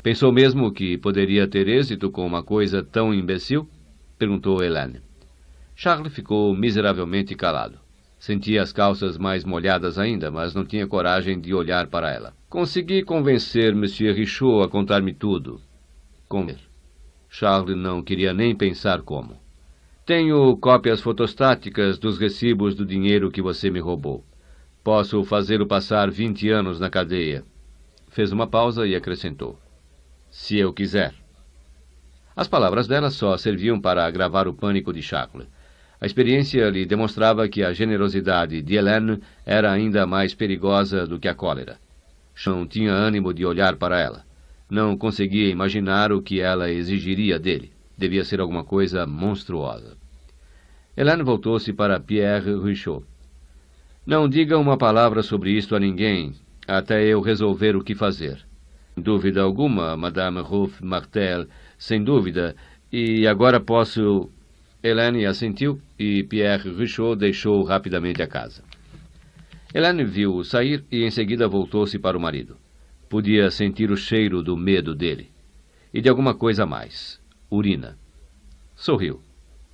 Pensou mesmo que poderia ter êxito com uma coisa tão imbecil? Perguntou Helene. Charles ficou miseravelmente calado. Sentia as calças mais molhadas ainda, mas não tinha coragem de olhar para ela. Consegui convencer Monsieur Richaud a contar-me tudo. Charles não queria nem pensar como. Tenho cópias fotostáticas dos recibos do dinheiro que você me roubou. Posso fazê-lo passar 20 anos na cadeia. Fez uma pausa e acrescentou. Se eu quiser. As palavras dela só serviam para agravar o pânico de Charles. A experiência lhe demonstrava que a generosidade de Helene era ainda mais perigosa do que a cólera. Não tinha ânimo de olhar para ela. Não conseguia imaginar o que ela exigiria dele. Devia ser alguma coisa monstruosa. Helene voltou-se para Pierre Richaud. Não diga uma palavra sobre isto a ninguém, até eu resolver o que fazer. Sem dúvida alguma, Madame Ruth Martel, sem dúvida, e agora posso... Helene assentiu e Pierre Richaud deixou rapidamente a casa. Helene viu-o sair e em seguida voltou-se para o marido. Podia sentir o cheiro do medo dele. E de alguma coisa mais. Urina. Sorriu.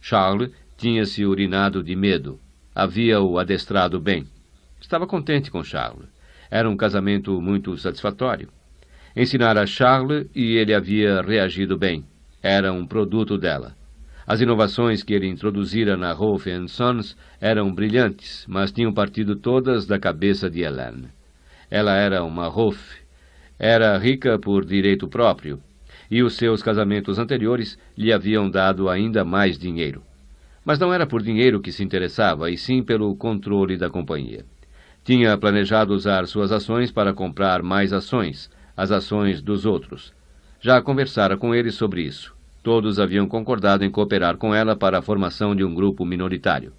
Charles tinha-se urinado de medo. Havia-o adestrado bem. Estava contente com Charles. Era um casamento muito satisfatório. Ensinara Charles e ele havia reagido bem. Era um produto dela. As inovações que ele introduzira na Ruth & Sons eram brilhantes, mas tinham partido todas da cabeça de Helene. Ela era uma Ruth. Era rica por direito próprio, e os seus casamentos anteriores lhe haviam dado ainda mais dinheiro. Mas não era por dinheiro que se interessava, e sim pelo controle da companhia. Tinha planejado usar suas ações para comprar mais ações, as ações dos outros. Já conversara com eles sobre isso. Todos haviam concordado em cooperar com ela para a formação de um grupo minoritário.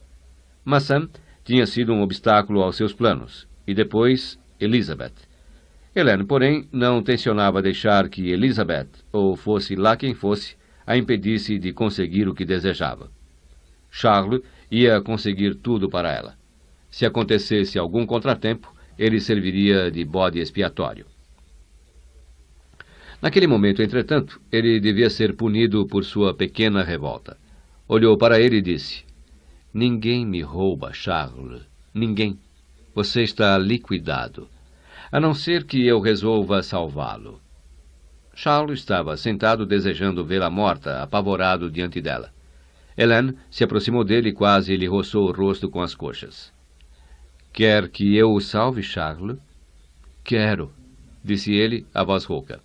Massin tinha sido um obstáculo aos seus planos, e depois Elizabeth. Helene, porém, não tencionava deixar que Elizabeth, ou fosse lá quem fosse, a impedisse de conseguir o que desejava. Charles ia conseguir tudo para ela. Se acontecesse algum contratempo, ele serviria de bode expiatório. Naquele momento, entretanto, ele devia ser punido por sua pequena revolta. Olhou para ele e disse, Ninguém me rouba, Charles. Ninguém. Você está liquidado. A não ser que eu resolva salvá-lo. Charles estava sentado desejando vê-la morta, apavorado diante dela. Helene se aproximou dele e quase lhe roçou o rosto com as coxas. Quer que eu o salve, Charles? Quero, disse ele, a voz rouca.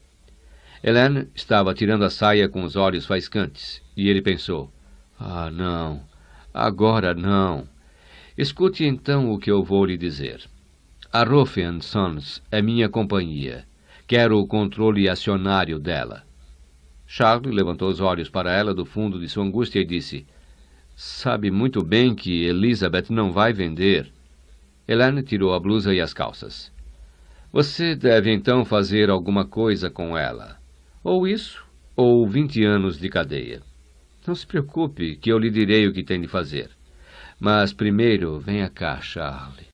Helene estava tirando a saia com os olhos faiscantes, e ele pensou, não, agora não. Escute então o que eu vou lhe dizer. A Ruth & Sons é minha companhia. Quero o controle acionário dela. Charles levantou os olhos para ela do fundo de sua angústia e disse, Sabe muito bem que Elizabeth não vai vender. Helene tirou a blusa e as calças. Você deve então fazer alguma coisa com ela. Ou isso, ou 20 anos de cadeia. Não se preocupe, que eu lhe direi o que tem de fazer. Mas primeiro, venha cá, Charles.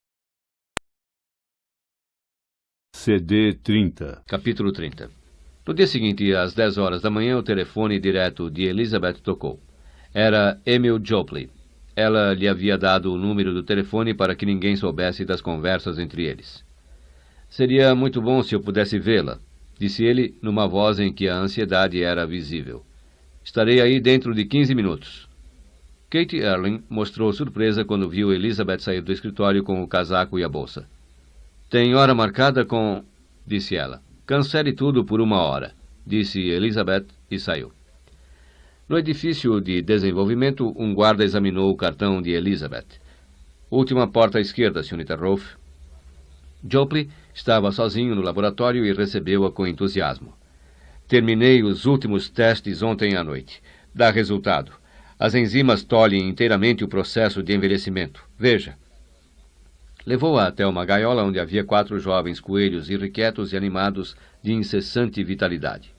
CD 30. Capítulo 30. No dia seguinte, às 10 horas da manhã, o telefone direto de Elizabeth tocou. Era Emile Jopley. Ela lhe havia dado o número do telefone para que ninguém soubesse das conversas entre eles. Seria muito bom se eu pudesse vê-la, disse ele, numa voz em que a ansiedade era visível. Estarei aí dentro de 15 minutos. Kate Erling mostrou surpresa quando viu Elizabeth sair do escritório com o casaco e a bolsa. Tem hora marcada com... disse ela. Cancele tudo por 1 hora, disse Elizabeth e saiu. No edifício de desenvolvimento, um guarda examinou o cartão de Elizabeth. Última porta à esquerda, Sr. Rolfe. Jopley estava sozinho no laboratório e recebeu-a com entusiasmo. Terminei os últimos testes ontem à noite. Dá resultado. As enzimas tolhem inteiramente o processo de envelhecimento. Veja. Levou-a até uma gaiola onde havia 4 jovens coelhos irrequietos e animados de incessante vitalidade.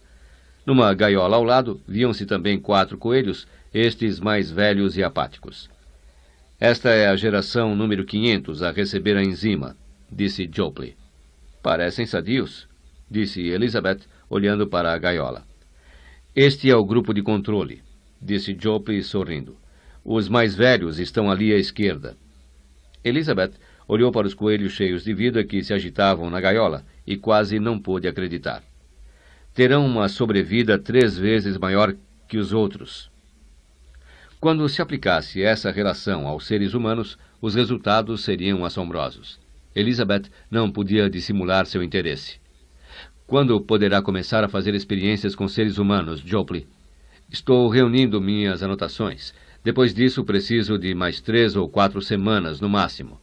Numa gaiola ao lado, viam-se também 4 coelhos, estes mais velhos e apáticos. Esta é a geração número 500 a receber a enzima, disse Jopley. Parecem sadios, disse Elizabeth, olhando para a gaiola. Este é o grupo de controle, disse Jopley sorrindo. Os mais velhos estão ali à esquerda. Elizabeth olhou para os coelhos cheios de vida que se agitavam na gaiola e quase não pôde acreditar. Terão uma sobrevida 3 vezes maior que os outros. Quando se aplicasse essa relação aos seres humanos, os resultados seriam assombrosos. Elizabeth não podia dissimular seu interesse. Quando poderá começar a fazer experiências com seres humanos, Jopley? Estou reunindo minhas anotações. Depois disso, preciso de mais 3 ou 4 semanas, no máximo.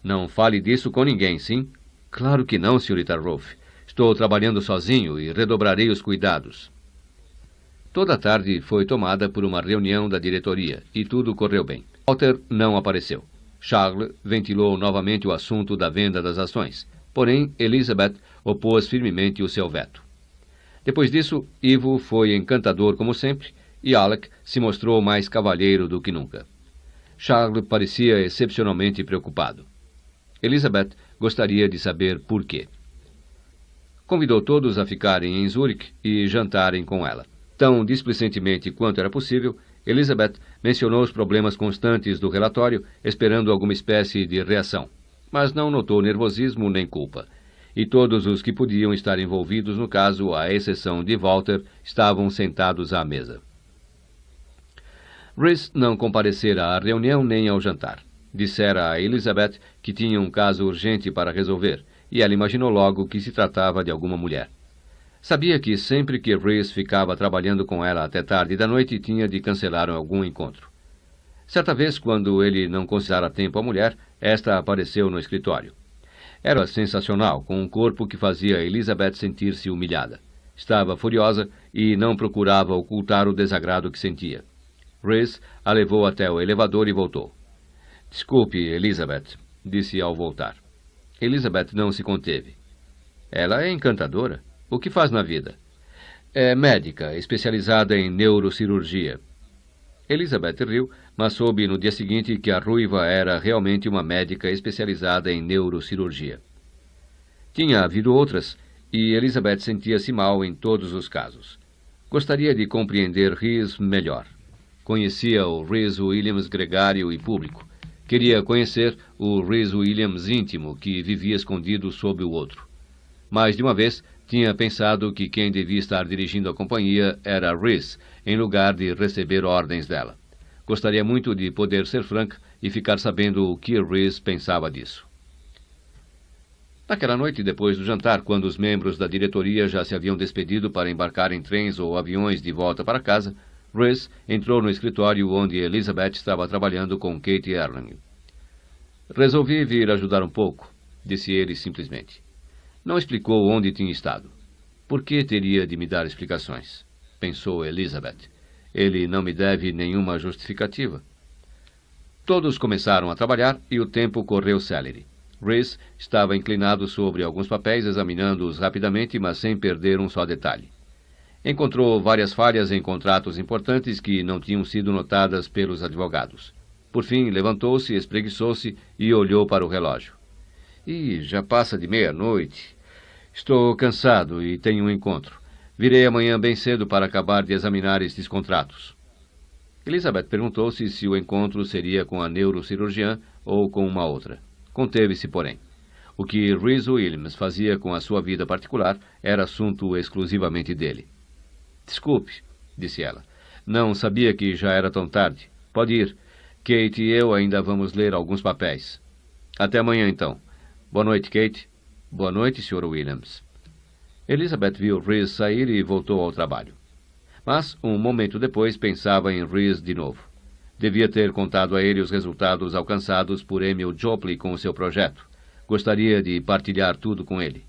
Não fale disso com ninguém, sim? Claro que não, Srta. Rolfe. Estou trabalhando sozinho e redobrarei os cuidados. Toda a tarde foi tomada por uma reunião da diretoria, e tudo correu bem. Walter não apareceu. Charles ventilou novamente o assunto da venda das ações, porém Elizabeth opôs firmemente o seu veto. Depois disso, Ivo foi encantador como sempre, e Alec se mostrou mais cavalheiro do que nunca. Charles parecia excepcionalmente preocupado. Elizabeth gostaria de saber por quê. Convidou todos a ficarem em Zurique e jantarem com ela. Tão displicentemente quanto era possível, Elizabeth mencionou os problemas constantes do relatório, esperando alguma espécie de reação. Mas não notou nervosismo nem culpa. E todos os que podiam estar envolvidos no caso, à exceção de Walter, estavam sentados à mesa. Rhys não comparecera à reunião nem ao jantar. Dissera a Elizabeth que tinha um caso urgente para resolver, e ela imaginou logo que se tratava de alguma mulher. Sabia que sempre que Rhys ficava trabalhando com ela até tarde da noite, tinha de cancelar algum encontro. Certa vez, quando ele não considerara a tempo a mulher, esta apareceu no escritório. Era sensacional, com um corpo que fazia Elizabeth sentir-se humilhada. Estava furiosa e não procurava ocultar o desagrado que sentia. Rhys a levou até o elevador e voltou. Desculpe, Elizabeth, disse ao voltar. Elizabeth não se conteve. Ela é encantadora. O que faz na vida? É médica, especializada em neurocirurgia. Elizabeth riu, mas soube no dia seguinte que a ruiva era realmente uma médica especializada em neurocirurgia. Tinha havido outras, e Elizabeth sentia-se mal em todos os casos. Gostaria de compreender Rhys melhor. Conhecia o Rhys Williams gregário e público. Queria conhecer o Rhys Williams íntimo, que vivia escondido sob o outro. Mais de uma vez, tinha pensado que quem devia estar dirigindo a companhia era Rhys, em lugar de receber ordens dela. Gostaria muito de poder ser franca e ficar sabendo o que Rhys pensava disso. Naquela noite, depois do jantar, quando os membros da diretoria já se haviam despedido para embarcar em trens ou aviões de volta para casa, Rhys entrou no escritório onde Elizabeth estava trabalhando com Kate Erling. Resolvi vir ajudar um pouco, disse ele simplesmente. Não explicou onde tinha estado. Por que teria de me dar explicações? Pensou Elizabeth. Ele não me deve nenhuma justificativa. Todos começaram a trabalhar e o tempo correu célere. Rhys estava inclinado sobre alguns papéis, examinando-os rapidamente, mas sem perder um só detalhe. Encontrou várias falhas em contratos importantes que não tinham sido notadas pelos advogados. Por fim, levantou-se, espreguiçou-se e olhou para o relógio. Já passa de meia-noite. Estou cansado e tenho um encontro. Virei amanhã bem cedo para acabar de examinar estes contratos. Elizabeth perguntou-se se o encontro seria com a neurocirurgiã ou com uma outra. Conteve-se, porém. O que Rhys Williams fazia com a sua vida particular era assunto exclusivamente dele. Desculpe, disse ela. Não sabia que já era tão tarde. Pode ir. Kate e eu ainda vamos ler alguns papéis. Até amanhã, então. Boa noite, Kate. Boa noite, Sr. Williams. Elizabeth viu Rhys sair e voltou ao trabalho. Mas, um momento depois, pensava em Rhys de novo. Devia ter contado a ele os resultados alcançados por Emil Jopley com o seu projeto. Gostaria de partilhar tudo com ele.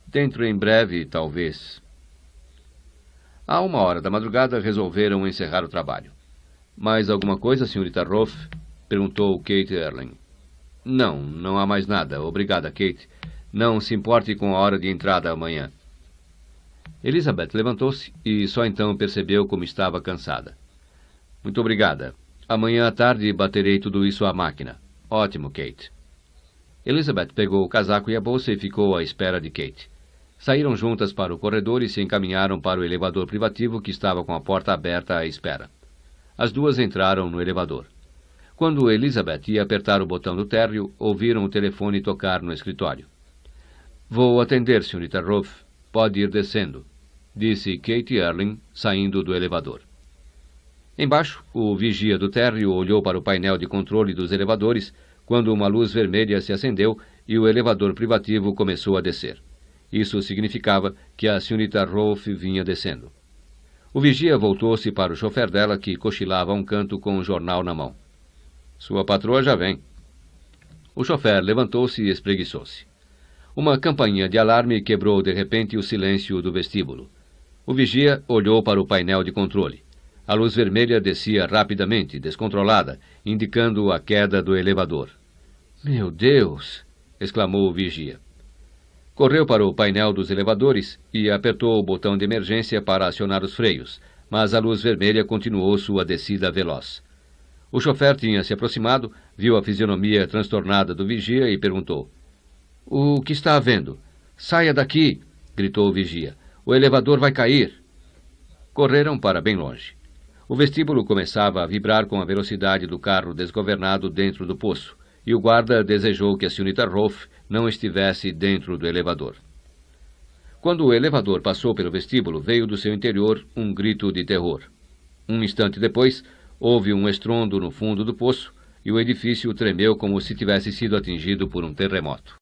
Dentro em breve, talvez. À 1h da madrugada, resolveram encerrar o trabalho. Mais alguma coisa, Srta. Rolfe? Perguntou Kate Erling. Não há mais nada. Obrigada, Kate. Não se importe com a hora de entrada amanhã. Elizabeth levantou-se e só então percebeu como estava cansada. Muito obrigada. Amanhã à tarde baterei tudo isso à máquina. Ótimo, Kate. Elizabeth pegou o casaco e a bolsa e ficou à espera de Kate. Saíram juntas para o corredor e se encaminharam para o elevador privativo que estava com a porta aberta à espera. As duas entraram no elevador. Quando Elizabeth ia apertar o botão do térreo, ouviram o telefone tocar no escritório. "Vou atender, Sr. Rolfe. Pode ir descendo", disse Kate Erling, saindo do elevador. Embaixo, o vigia do térreo olhou para o painel de controle dos elevadores quando uma luz vermelha se acendeu e o elevador privativo começou a descer. Isso significava que a Sra. Rolfe vinha descendo. O vigia voltou-se para o chofer dela, que cochilava a um canto com um jornal na mão. "Sua patroa já vem." O chofer levantou-se e espreguiçou-se. Uma campainha de alarme quebrou de repente o silêncio do vestíbulo. O vigia olhou para o painel de controle. A luz vermelha descia rapidamente, descontrolada, indicando a queda do elevador. "Meu Deus!" exclamou o vigia. Correu para o painel dos elevadores e apertou o botão de emergência para acionar os freios, mas a luz vermelha continuou sua descida veloz. O chofer tinha se aproximado, viu a fisionomia transtornada do vigia e perguntou: "O que está havendo?" "Saia daqui!" gritou o vigia. "O elevador vai cair!" Correram para bem longe. O vestíbulo começava a vibrar com a velocidade do carro desgovernado dentro do poço, e o guarda desejou que a Sra. Rolfe não estivesse dentro do elevador. Quando o elevador passou pelo vestíbulo, veio do seu interior um grito de terror. Um instante depois, houve um estrondo no fundo do poço e o edifício tremeu como se tivesse sido atingido por um terremoto.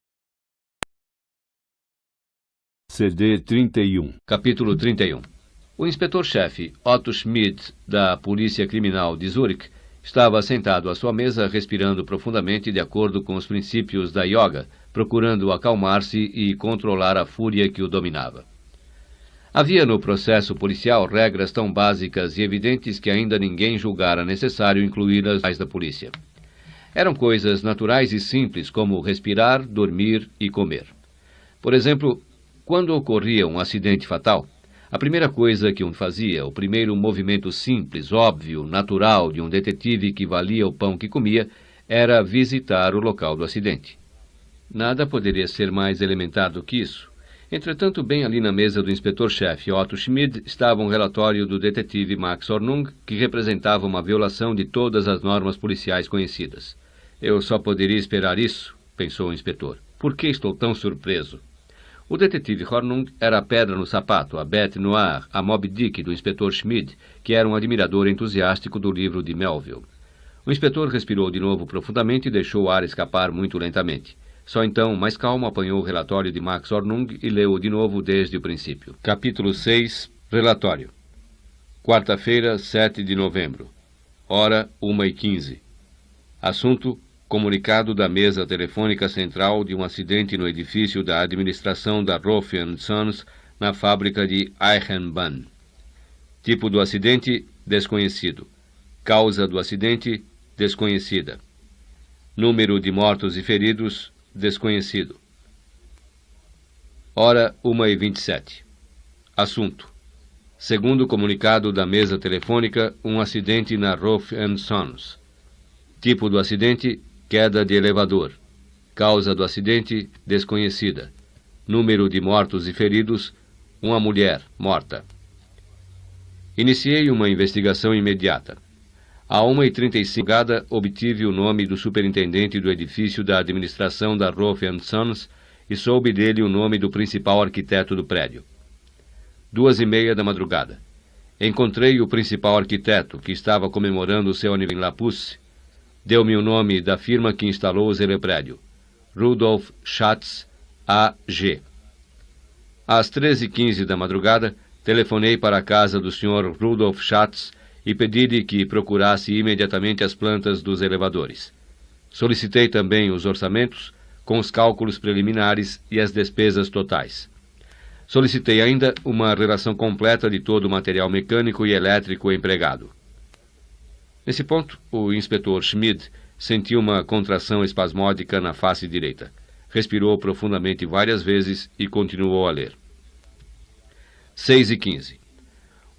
CD 31. Capítulo 31. O inspetor-chefe Otto Schmidt, da Polícia Criminal de Zurique, estava sentado à sua mesa, respirando profundamente de acordo com os princípios da yoga, procurando acalmar-se e controlar a fúria que o dominava. Havia no processo policial regras tão básicas e evidentes que ainda ninguém julgara necessário incluí-las da polícia. Eram coisas naturais e simples, como respirar, dormir e comer. Por exemplo, quando ocorria um acidente fatal, a primeira coisa que um fazia, o primeiro movimento simples, óbvio, natural de um detetive que valia o pão que comia, era visitar o local do acidente. Nada poderia ser mais elementar do que isso. Entretanto, bem ali na mesa do inspetor-chefe Otto Schmidt estava um relatório do detetive Max Hornung, que representava uma violação de todas as normas policiais conhecidas. "Eu só poderia esperar isso", pensou o inspetor. "Por que estou tão surpreso?" O detetive Hornung era a pedra no sapato, a bête noire, a Moby Dick do inspetor Schmidt, que era um admirador entusiástico do livro de Melville. O inspetor respirou de novo profundamente e deixou o ar escapar muito lentamente. Só então, mais calmo, apanhou o relatório de Max Hornung e leu-o de novo desde o princípio. Capítulo 6. Relatório. Quarta-feira, 7 de novembro. Hora 1h15. Assunto: comunicado da mesa telefônica central de um acidente no edifício da administração da Rolfe & Sons, na fábrica de Eichenbahn. Tipo do acidente: desconhecido. Causa do acidente: desconhecida. Número de mortos e feridos: desconhecido. Hora 1h27. Assunto: segundo o comunicado da mesa telefônica, um acidente na Rolfe & Sons. Tipo do acidente: queda de elevador. Causa do acidente: desconhecida. Número de mortos e feridos: uma mulher morta. Iniciei uma investigação imediata. À 1h35 obtive o nome do superintendente do edifício da administração da Rolfe & Sons e soube dele o nome do principal arquiteto do prédio. 2h30 Encontrei o principal arquiteto, que estava comemorando o seu aniversário em La Pousse. Deu-me o nome da firma que instalou o teleprédio: Rudolf Schatz, AG. Às 13h15 telefonei para a casa do Sr. Rudolf Schatz e pedi-lhe que procurasse imediatamente as plantas dos elevadores. Solicitei também os orçamentos, com os cálculos preliminares e as despesas totais. Solicitei ainda uma relação completa de todo o material mecânico e elétrico empregado. Nesse ponto, o inspetor Schmidt sentiu uma contração espasmódica na face direita. Respirou profundamente várias vezes e continuou a ler. 6h15.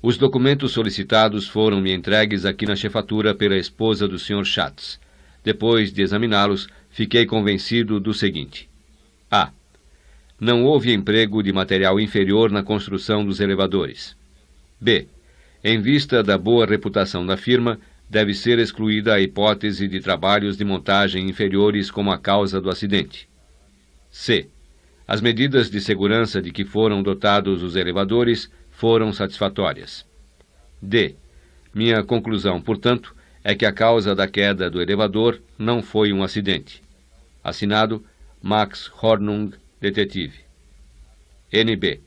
Os documentos solicitados foram-me entregues aqui na chefatura pela esposa do Sr. Schatz. Depois de examiná-los, fiquei convencido do seguinte: A. Não houve emprego de material inferior na construção dos elevadores. B. Em vista da boa reputação da firma, deve ser excluída a hipótese de trabalhos de montagem inferiores como a causa do acidente. C. As medidas de segurança de que foram dotados os elevadores foram satisfatórias. D. Minha conclusão, portanto, é que a causa da queda do elevador não foi um acidente. Assinado Max Hornung, detetive. NB.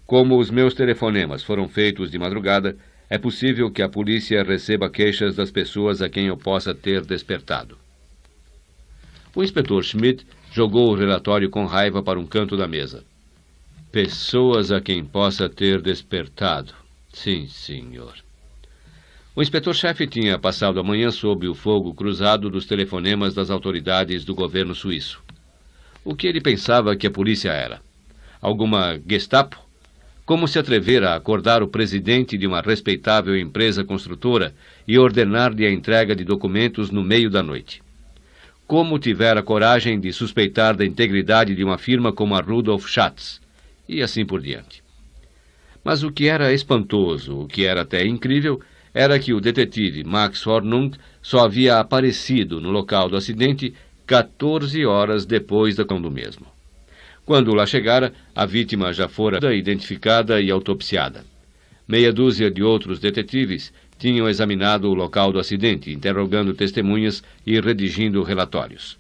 Como os meus telefonemas foram feitos de madrugada, é possível que a polícia receba queixas das pessoas a quem eu possa ter despertado. O inspetor Schmidt jogou o relatório com raiva para um canto da mesa. Pessoas a quem possa ter despertado. Sim, senhor. O inspetor-chefe tinha passado a manhã sob o fogo cruzado dos telefonemas das autoridades do governo suíço. O que ele pensava que a polícia era? Alguma Gestapo? Como se atrever a acordar o presidente de uma respeitável empresa construtora e ordenar-lhe a entrega de documentos no meio da noite? Como tivera coragem de suspeitar da integridade de uma firma como a Rudolf Schatz? E assim por diante. Mas o que era espantoso, o que era até incrível, era que o detetive Max Hornung só havia aparecido no local do acidente 14 horas depois da do mesmo. Quando lá chegara, a vítima já fora identificada e autopsiada. Meia dúzia de outros detetives tinham examinado o local do acidente, interrogando testemunhas e redigindo relatórios.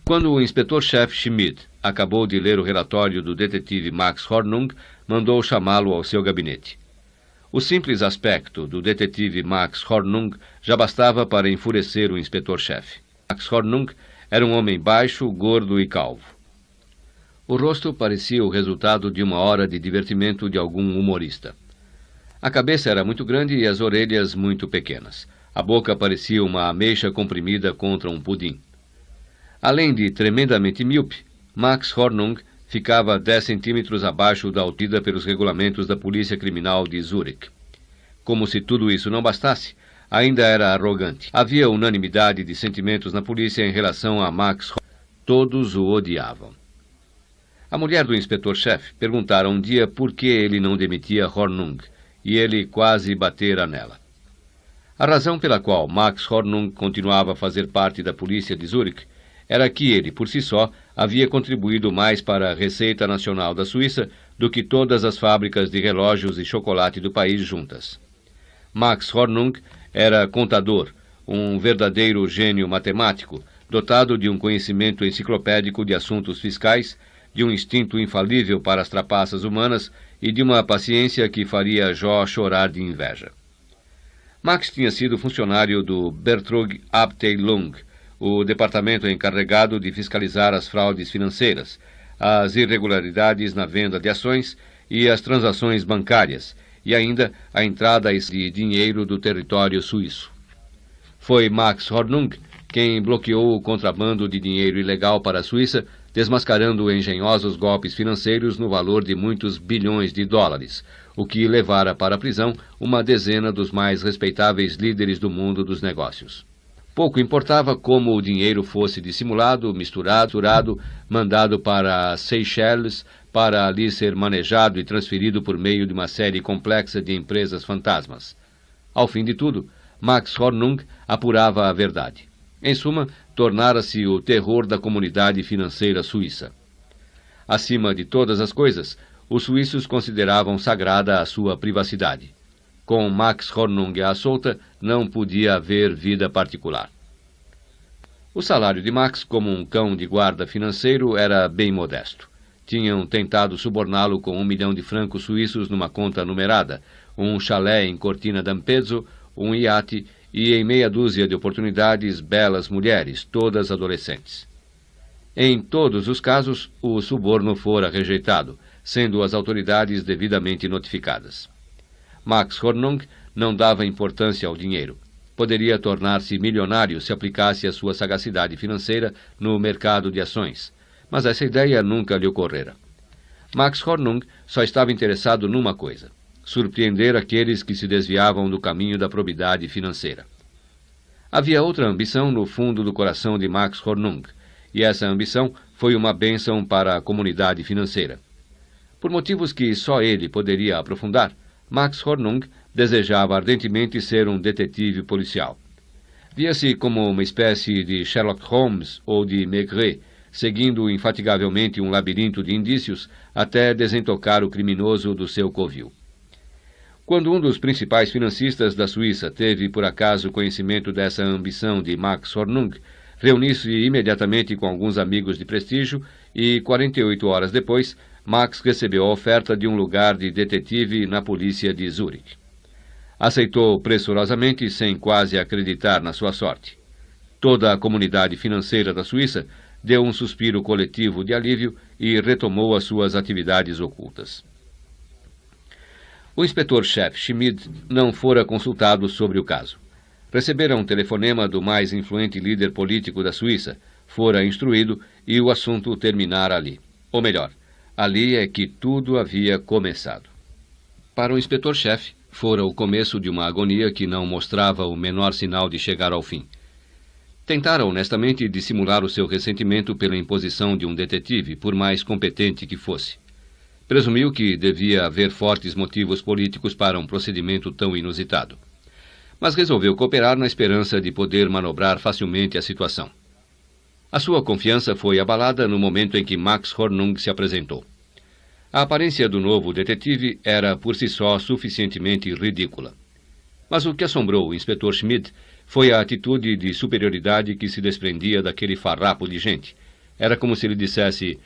Quando o inspetor-chefe Schmidt acabou de ler o relatório do detetive Max Hornung, mandou chamá-lo ao seu gabinete. O simples aspecto do detetive Max Hornung já bastava para enfurecer o inspetor-chefe. Max Hornung era um homem baixo, gordo e calvo. O rosto parecia o resultado de uma hora de divertimento de algum humorista. A cabeça era muito grande e as orelhas muito pequenas. A boca parecia uma ameixa comprimida contra um pudim. Além de tremendamente míope, Max Hornung ficava 10 centímetros abaixo da altura pelos regulamentos da Polícia Criminal de Zurich. Como se tudo isso não bastasse, ainda era arrogante. Havia unanimidade de sentimentos na polícia em relação a Max Hornung. Todos o odiavam. A mulher do inspetor-chefe perguntara um dia por que ele não demitia Hornung, e ele quase batera nela. A razão pela qual Max Hornung continuava a fazer parte da polícia de Zurich era que ele, por si só, havia contribuído mais para a Receita Nacional da Suíça do que todas as fábricas de relógios e chocolate do país juntas. Max Hornung era contador, um verdadeiro gênio matemático, dotado de um conhecimento enciclopédico de assuntos fiscais, de um instinto infalível para as trapaças humanas e de uma paciência que faria Jó chorar de inveja. Max tinha sido funcionário do Bertrug Abteilung, o departamento encarregado de fiscalizar as fraudes financeiras, as irregularidades na venda de ações e as transações bancárias, e ainda a entrada de dinheiro do território suíço. Foi Max Hornung quem bloqueou o contrabando de dinheiro ilegal para a Suíça, desmascarando engenhosos golpes financeiros no valor de muitos bilhões de dólares, o que levara para a prisão uma dezena dos mais respeitáveis líderes do mundo dos negócios. Pouco importava como o dinheiro fosse dissimulado, misturado, mandado para Seychelles, para ali ser manejado e transferido por meio de uma série complexa de empresas fantasmas. Ao fim de tudo, Max Hornung apurava a verdade. Em suma, tornara-se o terror da comunidade financeira suíça. Acima de todas as coisas, os suíços consideravam sagrada a sua privacidade. Com Max Hornung à solta, não podia haver vida particular. O salário de Max, como um cão de guarda financeiro, era bem modesto. Tinham tentado suborná-lo com 1 milhão de francos suíços numa conta numerada, um chalé em Cortina d'Ampezzo, um iate e, em meia dúzia de oportunidades, belas mulheres, todas adolescentes. Em todos os casos, o suborno fora rejeitado, sendo as autoridades devidamente notificadas. Max Hornung não dava importância ao dinheiro. Poderia tornar-se milionário se aplicasse a sua sagacidade financeira no mercado de ações, mas essa ideia nunca lhe ocorrera. Max Hornung só estava interessado numa coisa: surpreender aqueles que se desviavam do caminho da probidade financeira. Havia outra ambição no fundo do coração de Max Hornung, e essa ambição foi uma bênção para a comunidade financeira. Por motivos que só ele poderia aprofundar, Max Hornung desejava ardentemente ser um detetive policial. Via-se como uma espécie de Sherlock Holmes ou de Maigret, seguindo infatigavelmente um labirinto de indícios até desentocar o criminoso do seu covil. Quando um dos principais financistas da Suíça teve por acaso conhecimento dessa ambição de Max Hornung, reuniu-se imediatamente com alguns amigos de prestígio e, 48 horas depois, Max recebeu a oferta de um lugar de detetive na polícia de Zurique. Aceitou pressurosamente, sem quase acreditar na sua sorte. Toda a comunidade financeira da Suíça deu um suspiro coletivo de alívio e retomou as suas atividades ocultas. O inspetor-chefe Schmid não fora consultado sobre o caso. Recebera um telefonema do mais influente líder político da Suíça, fora instruído e o assunto terminara ali. Ou melhor, ali é que tudo havia começado. Para o inspetor-chefe, fora o começo de uma agonia que não mostrava o menor sinal de chegar ao fim. Tentara honestamente dissimular o seu ressentimento pela imposição de um detetive, por mais competente que fosse. Presumiu que devia haver fortes motivos políticos para um procedimento tão inusitado. Mas resolveu cooperar na esperança de poder manobrar facilmente a situação. A sua confiança foi abalada no momento em que Max Hornung se apresentou. A aparência do novo detetive era por si só suficientemente ridícula. Mas o que assombrou o inspetor Schmid foi a atitude de superioridade que se desprendia daquele farrapo de gente. Era como se ele dissesse: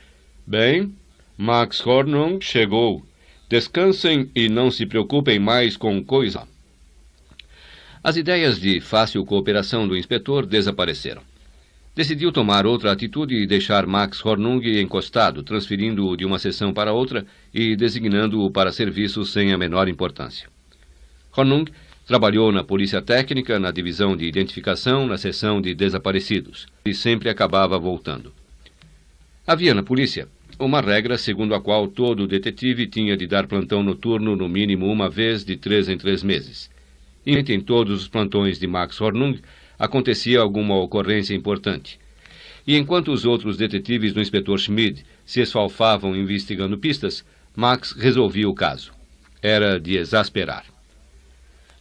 "Bem, Max Hornung chegou. Descansem e não se preocupem mais com coisa." As ideias de fácil cooperação do inspetor desapareceram. Decidiu tomar outra atitude e deixar Max Hornung encostado, transferindo-o de uma seção para outra e designando-o para serviços sem a menor importância. Hornung trabalhou na polícia técnica, na divisão de identificação, na seção de desaparecidos, e sempre acabava voltando. Havia na polícia uma regra segundo a qual todo detetive tinha de dar plantão noturno no mínimo uma vez de 3 em 3 meses. E em todos os plantões de Max Hornung acontecia alguma ocorrência importante. E enquanto os outros detetives do inspetor Schmid se esfalfavam investigando pistas, Max resolvia o caso. Era de exasperar.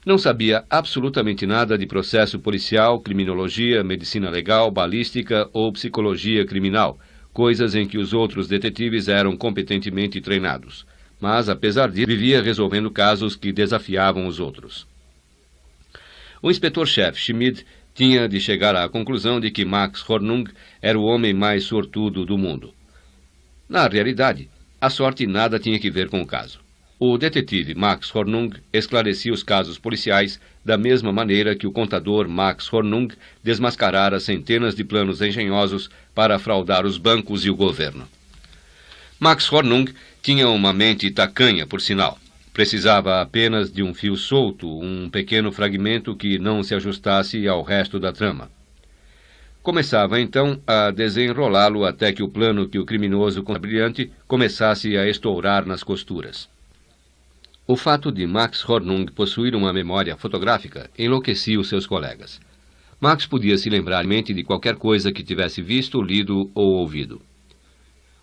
Não sabia absolutamente nada de processo policial, criminologia, medicina legal, balística ou psicologia criminal, coisas em que os outros detetives eram competentemente treinados. Mas, apesar disso, vivia resolvendo casos que desafiavam os outros. O inspetor-chefe Schmid tinha de chegar à conclusão de que Max Hornung era o homem mais sortudo do mundo. Na realidade, a sorte nada tinha que ver com o caso. O detetive Max Hornung esclarecia os casos policiais da mesma maneira que o contador Max Hornung desmascarara centenas de planos engenhosos para fraudar os bancos e o governo. Max Hornung tinha uma mente tacanha, por sinal. Precisava apenas de um fio solto, um pequeno fragmento que não se ajustasse ao resto da trama. Começava então a desenrolá-lo até que o plano que o criminoso brilhante começasse a estourar nas costuras. O fato de Max Hornung possuir uma memória fotográfica enlouquecia os seus colegas. Max podia se lembrar de qualquer coisa que tivesse visto, lido ou ouvido.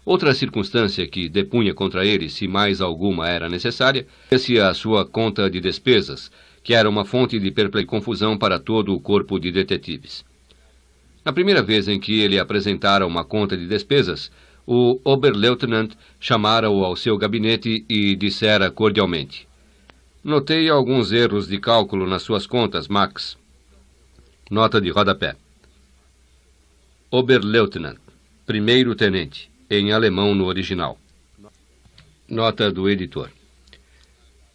Outra circunstância que depunha contra ele, se mais alguma era necessária, era a sua conta de despesas, que era uma fonte de perplexidade e confusão para todo o corpo de detetives. Na primeira vez em que ele apresentara uma conta de despesas, o Oberleutnant chamara-o ao seu gabinete e dissera cordialmente: "Notei alguns erros de cálculo nas suas contas, Max." Nota de rodapé. Oberleutnant, primeiro-tenente, em alemão no original. Nota do editor.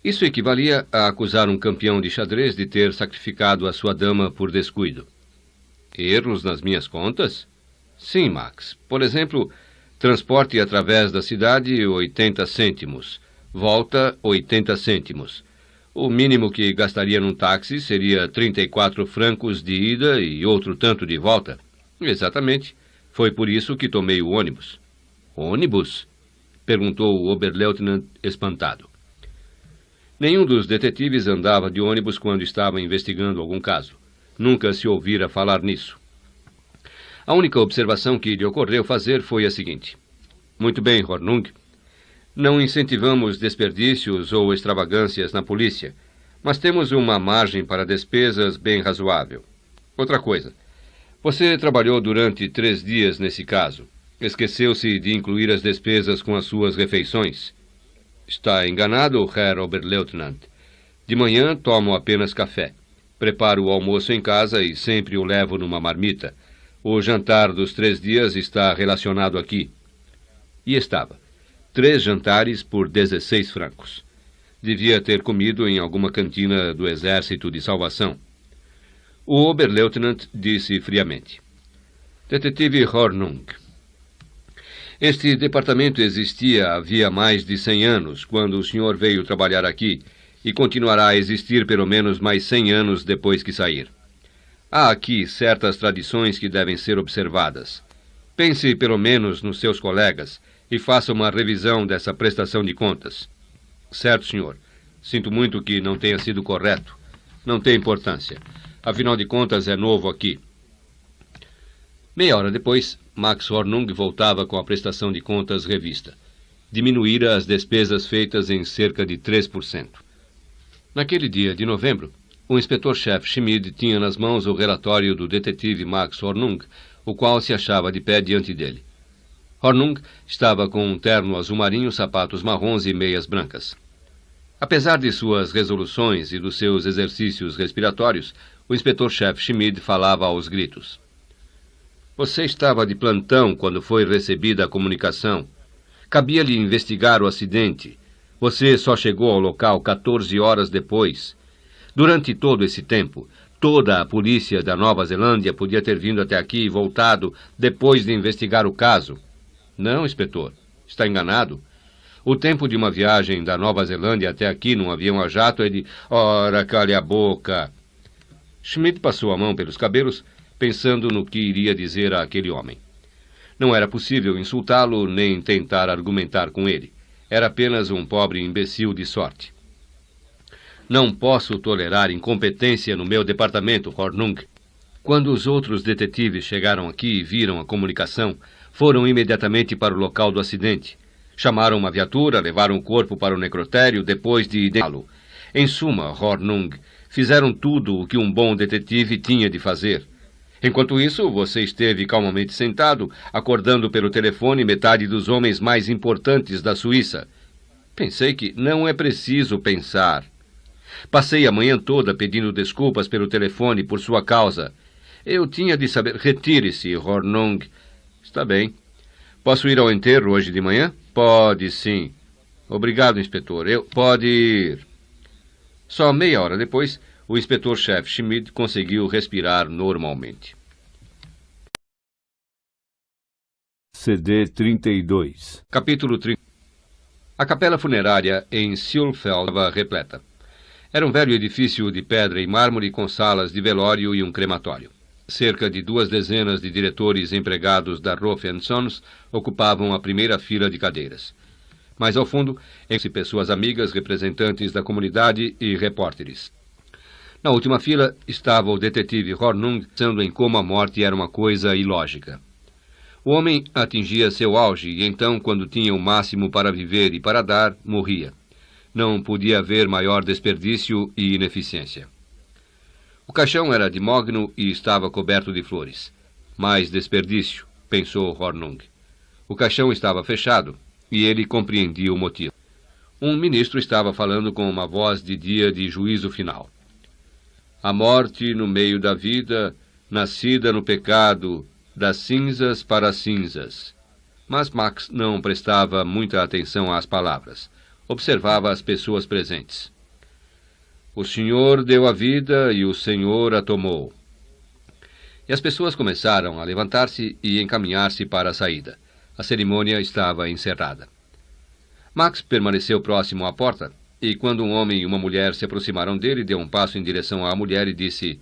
Isso equivalia a acusar um campeão de xadrez de ter sacrificado a sua dama por descuido. Erros nas minhas contas? Sim, Max. Por exemplo, transporte através da cidade, 80 cêntimos. Volta, 80 cêntimos. O mínimo que gastaria num táxi seria 34 francos de ida e outro tanto de volta. Exatamente. Foi por isso que tomei o ônibus. Ônibus? Perguntou o Oberleutnant espantado. Nenhum dos detetives andava de ônibus quando estava investigando algum caso. Nunca se ouvira falar nisso. A única observação que lhe ocorreu fazer foi a seguinte: muito bem, Hornung. Não incentivamos desperdícios ou extravagâncias na polícia, mas temos uma margem para despesas bem razoável. Outra coisa. Você trabalhou durante 3 dias nesse caso. Esqueceu-se de incluir as despesas com as suas refeições. Está enganado, Herr Oberleutnant. De manhã tomo apenas café. Preparo o almoço em casa e sempre o levo numa marmita. O jantar dos 3 dias está relacionado aqui. E estava. 3 jantares por 16 francos. Devia ter comido em alguma cantina do Exército de Salvação. O Oberleutnant disse friamente: Detetive Hornung, este departamento existia havia mais de 100 anos, quando o senhor veio trabalhar aqui, e continuará a existir pelo menos mais 100 anos depois que sair. Há aqui certas tradições que devem ser observadas. Pense pelo menos nos seus colegas e faça uma revisão dessa prestação de contas. Certo, senhor. Sinto muito que não tenha sido correto. Não tem importância. Afinal de contas, é novo aqui. Meia hora depois, Max Hornung voltava com a prestação de contas revista. Diminuíra as despesas feitas em cerca de 3%. Naquele dia de novembro, o inspetor-chefe Schmid tinha nas mãos o relatório do detetive Max Hornung, o qual se achava de pé diante dele. Hornung estava com um terno azul marinho, sapatos marrons e meias brancas. Apesar de suas resoluções e dos seus exercícios respiratórios, o inspetor-chefe Schmid falava aos gritos. Você estava de plantão quando foi recebida a comunicação. Cabia-lhe investigar o acidente. Você só chegou ao local 14 horas depois. Durante todo esse tempo, toda a polícia da Nova Zelândia podia ter vindo até aqui e voltado depois de investigar o caso. Não, inspetor. Está enganado. O tempo de uma viagem da Nova Zelândia até aqui num avião a jato é de... Ora, cale a boca! Schmidt passou a mão pelos cabelos, pensando no que iria dizer àquele homem. Não era possível insultá-lo nem tentar argumentar com ele. Era apenas um pobre imbecil de sorte. Não posso tolerar incompetência no meu departamento, Hornung. Quando os outros detetives chegaram aqui e viram a comunicação, foram imediatamente para o local do acidente. Chamaram uma viatura, levaram o corpo para o necrotério depois de identificá-lo. Em suma, Hornung, fizeram tudo o que um bom detetive tinha de fazer. Enquanto isso, você esteve calmamente sentado, acordando pelo telefone metade dos homens mais importantes da Suíça. Pensei que não é preciso pensar. Passei a manhã toda pedindo desculpas pelo telefone por sua causa. Eu tinha de saber... Retire-se, Hornung. Está bem. Posso ir ao enterro hoje de manhã? Pode, sim. Obrigado, inspetor. Pode ir. Só meia hora depois, o inspetor-chefe Schmid conseguiu respirar normalmente. CD 32. Capítulo 30. A capela funerária em Seulfeld estava repleta. Era um velho edifício de pedra e mármore com salas de velório e um crematório. Cerca de 2 dezenas de diretores empregados da Roth & Sons ocupavam a primeira fila de cadeiras. Mais ao fundo, entre pessoas amigas, representantes da comunidade e repórteres. Na última fila estava o detetive Hornung, pensando em como a morte era uma coisa ilógica. O homem atingia seu auge e então, quando tinha o máximo para viver e para dar, morria. Não podia haver maior desperdício e ineficiência. O caixão era de mogno e estava coberto de flores. Mais desperdício, pensou Hornung. O caixão estava fechado e ele compreendia o motivo. Um ministro estava falando com uma voz de dia de juízo final. A morte no meio da vida, nascida no pecado, das cinzas para as cinzas. Mas Max não prestava muita atenção às palavras. Observava as pessoas presentes. O Senhor deu a vida e o Senhor a tomou. E as pessoas começaram a levantar-se e encaminhar-se para a saída. A cerimônia estava encerrada. Max permaneceu próximo à porta, e quando um homem e uma mulher se aproximaram dele, deu um passo em direção à mulher e disse: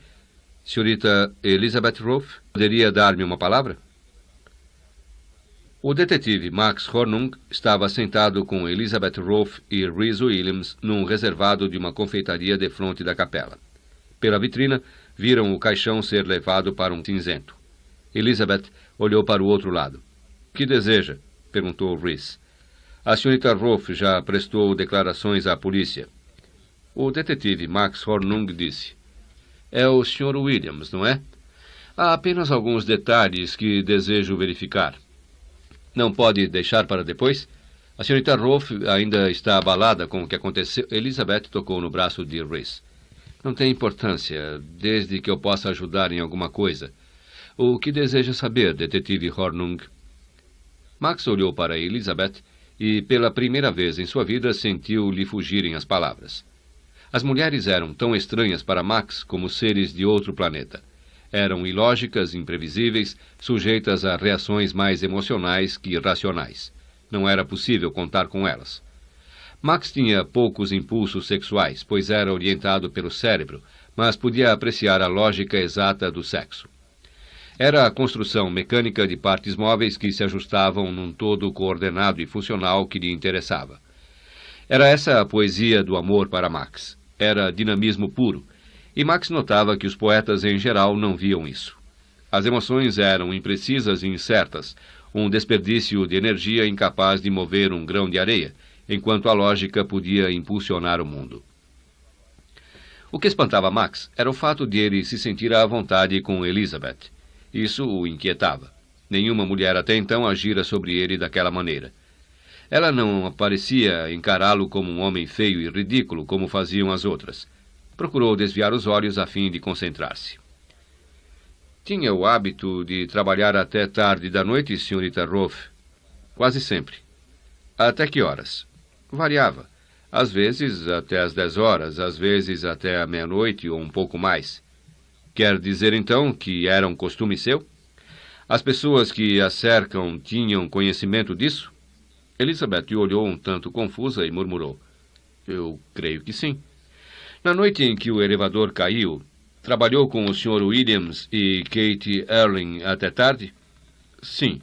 Senhorita Elizabeth Roth, poderia dar-me uma palavra? O detetive Max Hornung estava sentado com Elizabeth Roth e Rhys Williams num reservado de uma confeitaria defronte da capela. Pela vitrina, viram o caixão ser levado para um cinzento. Elizabeth olhou para o outro lado. "Que deseja?" perguntou Rhys. "A senhorita Rolfe já prestou declarações à polícia." O detetive Max Hornung disse: "É o Sr. Williams, não é? Há apenas alguns detalhes que desejo verificar." "Não pode deixar para depois? A senhorita Rolfe ainda está abalada com o que aconteceu." Elizabeth tocou no braço de Rhys. "Não tem importância, desde que eu possa ajudar em alguma coisa. O que deseja saber, detetive Hornung?" Max olhou para Elizabeth e, pela primeira vez em sua vida, sentiu-lhe fugirem as palavras. As mulheres eram tão estranhas para Max como seres de outro planeta. Eram ilógicas, imprevisíveis, sujeitas a reações mais emocionais que racionais. Não era possível contar com elas. Max tinha poucos impulsos sexuais, pois era orientado pelo cérebro, mas podia apreciar a lógica exata do sexo. Era a construção mecânica de partes móveis que se ajustavam num todo coordenado e funcional que lhe interessava. Era essa a poesia do amor para Max. Era dinamismo puro, e Max notava que os poetas em geral não viam isso. As emoções eram imprecisas e incertas, um desperdício de energia incapaz de mover um grão de areia, enquanto a lógica podia impulsionar o mundo. O que espantava Max era o fato de ele se sentir à vontade com Elizabeth. Isso o inquietava. Nenhuma mulher até então agira sobre ele daquela maneira. Ela não parecia encará-lo como um homem feio e ridículo, como faziam as outras. Procurou desviar os olhos a fim de concentrar-se. "Tinha o hábito de trabalhar até tarde da noite, senhorita Rolfe?" "Quase sempre." "Até que horas?" "Variava. Às vezes até às 10 horas, às vezes até à meia-noite ou um pouco mais." "Quer dizer, então, que era um costume seu? As pessoas que a cercam tinham conhecimento disso?" Elizabeth olhou um tanto confusa e murmurou: "Eu creio que sim." "Na noite em que o elevador caiu, trabalhou com o Sr. Williams e Kate Erling até tarde?" "Sim."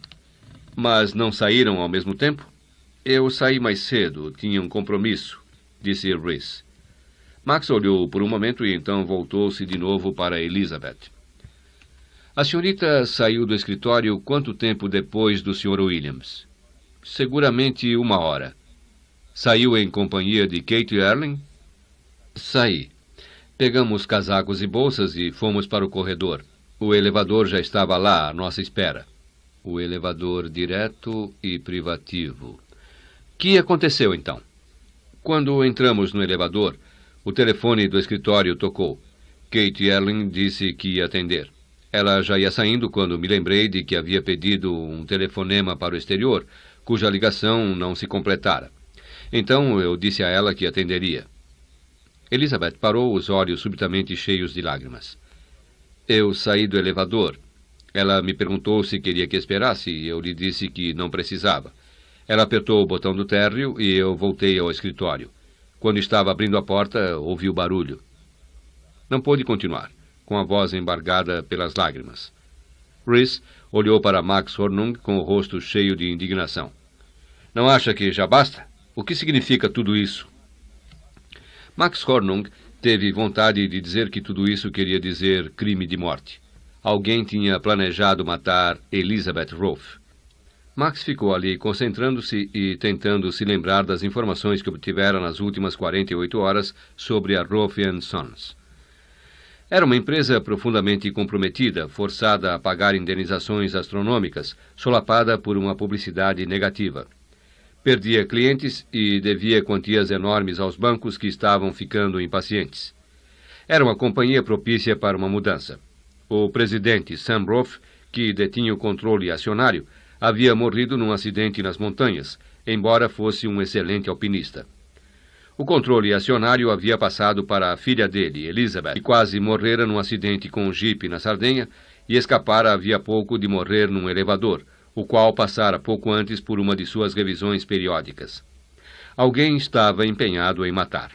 "Mas não saíram ao mesmo tempo?" "Eu saí mais cedo, tinha um compromisso", disse Rhys. Max olhou por um momento e então voltou-se de novo para Elizabeth. "A senhorita saiu do escritório quanto tempo depois do Sr. Williams?" "Seguramente 1 hora." "Saiu em companhia de Kate Erling?" "Saí. Pegamos casacos e bolsas e fomos para o corredor. O elevador já estava lá, à nossa espera." O elevador direto e privativo. "Que aconteceu, então?" "Quando entramos no elevador, o telefone do escritório tocou. Kate Erling disse que ia atender. Ela já ia saindo quando me lembrei de que havia pedido um telefonema para o exterior, cuja ligação não se completara. Então eu disse a ela que atenderia." Elizabeth parou, os olhos subitamente cheios de lágrimas. "Eu saí do elevador. Ela me perguntou se queria que esperasse e eu lhe disse que não precisava. Ela apertou o botão do térreo e eu voltei ao escritório. Quando estava abrindo a porta, ouvi o barulho." Não pôde continuar, com a voz embargada pelas lágrimas. Rhys olhou para Max Hornung com o rosto cheio de indignação. "Não acha que já basta? O que significa tudo isso?" Max Hornung teve vontade de dizer que tudo isso queria dizer crime de morte. Alguém tinha planejado matar Elizabeth Rolfe. Max ficou ali concentrando-se e tentando se lembrar das informações que obtivera nas últimas 48 horas sobre a Rolfe & Sons. Era uma empresa profundamente comprometida, forçada a pagar indenizações astronômicas, solapada por uma publicidade negativa. Perdia clientes e devia quantias enormes aos bancos que estavam ficando impacientes. Era uma companhia propícia para uma mudança. O presidente Sam Rolfe, que detinha o controle acionário, havia morrido num acidente nas montanhas, embora fosse um excelente alpinista. O controle acionário havia passado para a filha dele, Elizabeth, que quase morrera num acidente com um jipe na Sardenha e escapara havia pouco de morrer num elevador, o qual passara pouco antes por uma de suas revisões periódicas. Alguém estava empenhado em matar.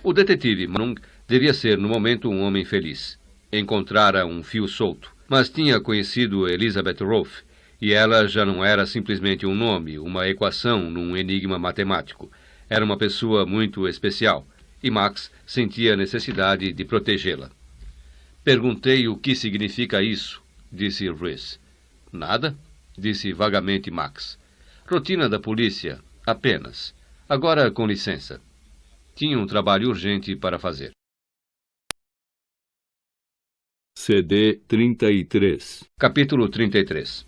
O detetive Manung devia ser, no momento, um homem feliz. Encontrara um fio solto, mas tinha conhecido Elizabeth Rolfe, e ela já não era simplesmente um nome, uma equação num enigma matemático. Era uma pessoa muito especial, e Max sentia a necessidade de protegê-la. "Perguntei o que significa isso", disse Rhys. Nada, disse vagamente Max. Rotina da polícia, apenas. Agora, com licença. Tinha um trabalho urgente para fazer. CD 33. Capítulo 33.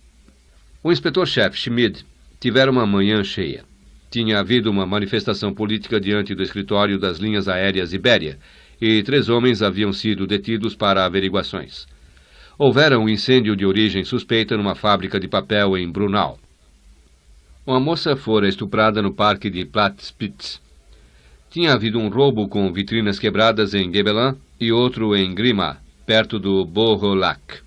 O inspetor-chefe Schmid tivera uma manhã cheia. Tinha havido uma manifestação política diante do escritório das linhas aéreas Ibéria, e 3 homens haviam sido detidos para averiguações. Houvera um incêndio de origem suspeita numa fábrica de papel em Brunau. Uma moça fora estuprada no parque de Platzspitz. Tinha havido um roubo com vitrinas quebradas em Gebelin e outro em Grimma, perto do Bourg-Lac.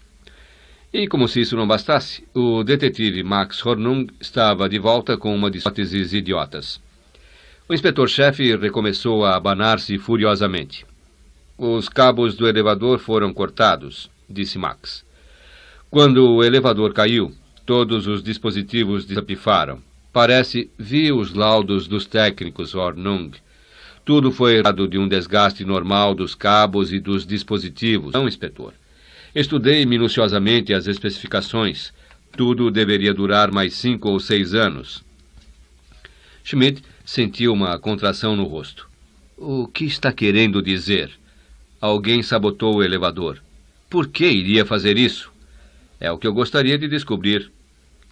E, como se isso não bastasse, o detetive Max Hornung estava de volta com uma de hipóteses idiotas. O inspetor-chefe recomeçou a abanar-se furiosamente. Os cabos do elevador foram cortados, disse Max. Quando o elevador caiu, todos os dispositivos desapifaram. Parece, vi os laudos dos técnicos, Hornung. Tudo foi dado de um desgaste normal dos cabos e dos dispositivos. Não, inspetor. Estudei minuciosamente as especificações. Tudo deveria durar mais 5 ou 6 anos. Schmidt sentiu uma contração no rosto. O que está querendo dizer? Alguém sabotou o elevador. Por que iria fazer isso? É o que eu gostaria de descobrir.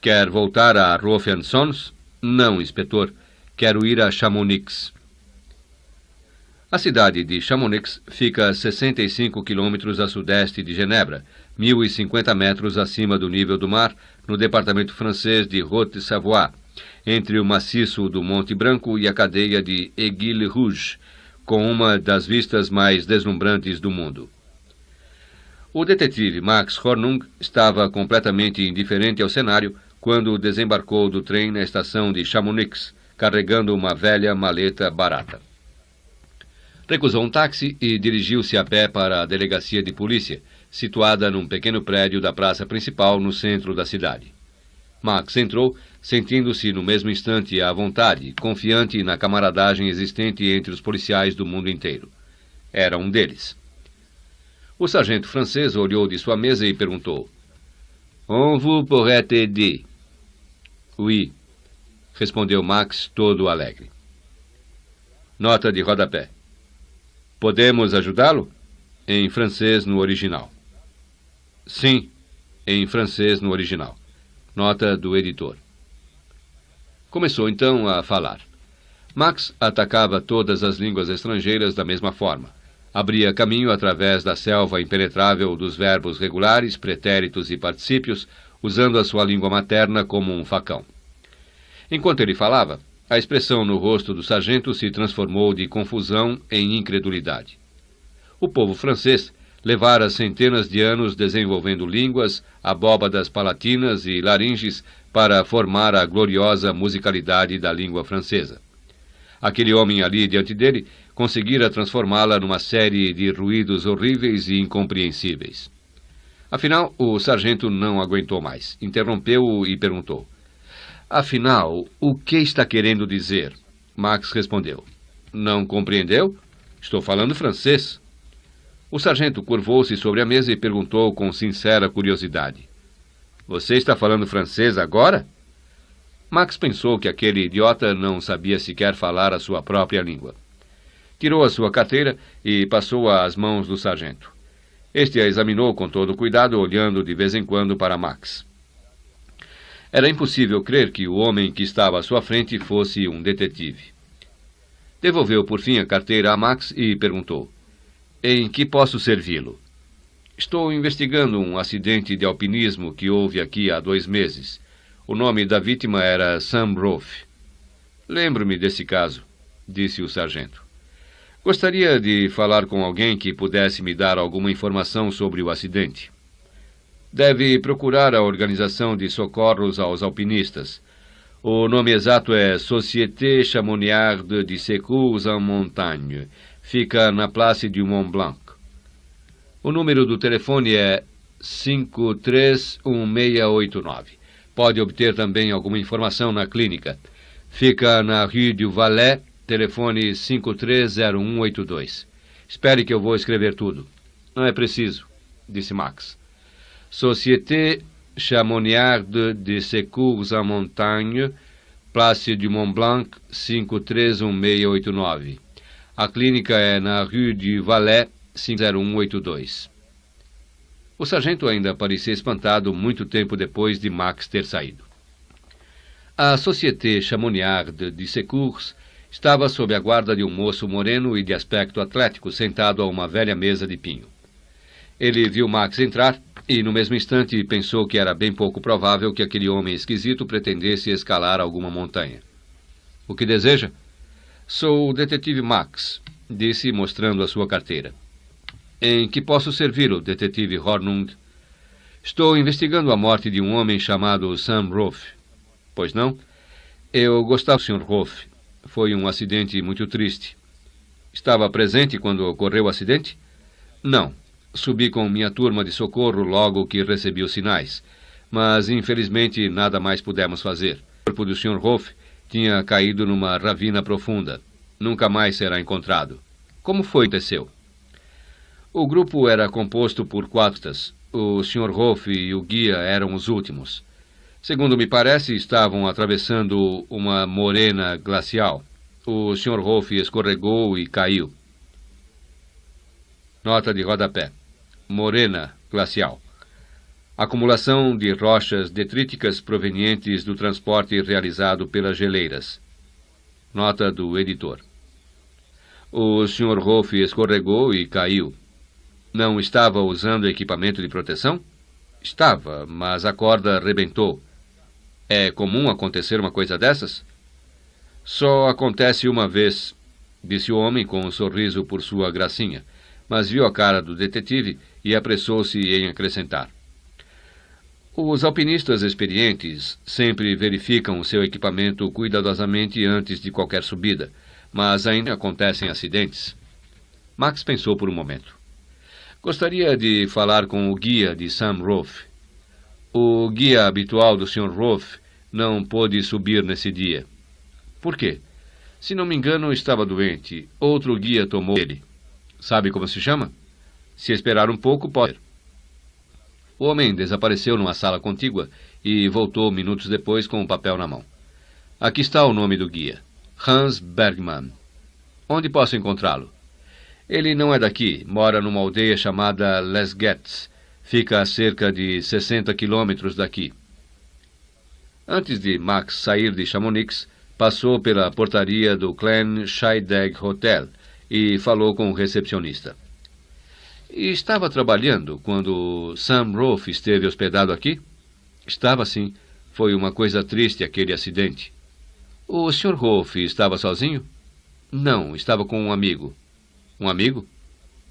Quer voltar a Roth & Sons? Não, inspetor. Quero ir a Chamonix. A cidade de Chamonix fica a 65 quilômetros a sudeste de Genebra, 1.050 metros acima do nível do mar, no departamento francês de Haute-Savoie, entre o maciço do Monte Branco e a cadeia de Aiguille-Rouge, com uma das vistas mais deslumbrantes do mundo. O detetive Max Hornung estava completamente indiferente ao cenário quando desembarcou do trem na estação de Chamonix, carregando uma velha maleta barata. Recusou um táxi e dirigiu-se a pé para a delegacia de polícia, situada num pequeno prédio da praça principal no centro da cidade. Max entrou, sentindo-se no mesmo instante à vontade, confiante na camaradagem existente entre os policiais do mundo inteiro. Era um deles. O sargento francês olhou de sua mesa e perguntou: On vous pourrait aider? Oui, respondeu Max, todo alegre. Nota de rodapé. Podemos ajudá-lo? Em francês no original. Sim, em francês no original. Nota do editor. Começou então a falar. Max atacava todas as línguas estrangeiras da mesma forma. Abria caminho através da selva impenetrável dos verbos regulares, pretéritos e particípios, usando a sua língua materna como um facão. Enquanto ele falava, a expressão no rosto do sargento se transformou de confusão em incredulidade. O povo francês levara centenas de anos desenvolvendo línguas, abóbadas palatinas e laringes para formar a gloriosa musicalidade da língua francesa. Aquele homem ali diante dele conseguira transformá-la numa série de ruídos horríveis e incompreensíveis. Afinal, o sargento não aguentou mais. Interrompeu-o e perguntou: Afinal, o que está querendo dizer? Max respondeu: Não compreendeu? Estou falando francês. O sargento curvou-se sobre a mesa e perguntou com sincera curiosidade: Você está falando francês agora? Max pensou que aquele idiota não sabia sequer falar a sua própria língua. Tirou a sua carteira e passou-a às mãos do sargento. Este a examinou com todo cuidado, olhando de vez em quando para Max. Era impossível crer que o homem que estava à sua frente fosse um detetive. Devolveu por fim a carteira a Max e perguntou: Em que posso servi-lo? Estou investigando um acidente de alpinismo que houve aqui há 2 meses. O nome da vítima era Sam Roth. Lembro-me desse caso, disse o sargento. Gostaria de falar com alguém que pudesse me dar alguma informação sobre o acidente. Deve procurar a organização de socorros aos alpinistas. O nome exato é Société Chamoniarde de Secours en Montagne. Fica na Place du Mont Blanc. O número do telefone é 531689. Pode obter também alguma informação na clínica. Fica na Rue du Valais, telefone 530182. Espere que eu vou escrever tudo. Não é preciso, disse Max. Société Chamoniarde de Secours en Montagne, Place du Mont Blanc, 531689. A clínica é na Rue du Valais, 50182. O sargento ainda parecia espantado muito tempo depois de Max ter saído. A Société Chamoniarde de Secours estava sob a guarda de um moço moreno e de aspecto atlético sentado a uma velha mesa de pinho. Ele viu Max entrar e, no mesmo instante, pensou que era bem pouco provável que aquele homem esquisito pretendesse escalar alguma montanha. — O que deseja? — Sou o detetive Max, disse, mostrando a sua carteira. — Em que posso servi-lo, detetive Hornung? — Estou investigando a morte de um homem chamado Sam Rolfe. — Pois não? Eu gostava do Sr. Rolfe. Foi um acidente muito triste. — Estava presente quando ocorreu o acidente? — Não. Subi com minha turma de socorro logo que recebi os sinais, mas infelizmente nada mais pudemos fazer. O corpo do Sr. Rolfe tinha caído numa ravina profunda. Nunca mais será encontrado. Como foi que aconteceu? O grupo era composto por 4. O Sr. Rolfe e o guia eram os últimos. Segundo me parece, estavam atravessando uma morena glacial. O Sr. Rolfe escorregou e caiu. Nota de rodapé. Morena glacial. Acumulação de rochas detríticas provenientes do transporte realizado pelas geleiras. Nota do editor. O Sr. Rolfe escorregou e caiu. Não estava usando equipamento de proteção? Estava, mas a corda arrebentou. É comum acontecer uma coisa dessas? Só acontece uma vez, disse o homem com um sorriso por sua gracinha, mas viu a cara do detetive e apressou-se em acrescentar. Os alpinistas experientes sempre verificam o seu equipamento cuidadosamente antes de qualquer subida, mas ainda acontecem acidentes. Max pensou por um momento. Gostaria de falar com o guia de Sam Rolfe. O guia habitual do Sr. Rolfe não pôde subir nesse dia. Por quê? Se não me engano, estava doente. Outro guia tomou ele. Sabe como se chama? Se esperar um pouco, pode. O homem desapareceu numa sala contígua e voltou minutos depois com um papel na mão. Aqui está o nome do guia. Hans Bergman. Onde posso encontrá-lo? Ele não é daqui. Mora numa aldeia chamada Les Gets. Fica a cerca de 60 quilômetros daqui. Antes de Max sair de Chamonix, passou pela portaria do Clan Scheidegg Hotel e falou com o recepcionista. E estava trabalhando quando Sam Rolfe esteve hospedado aqui? Estava sim. Foi uma coisa triste aquele acidente. O Sr. Rolfe estava sozinho? Não, estava com um amigo. Um amigo?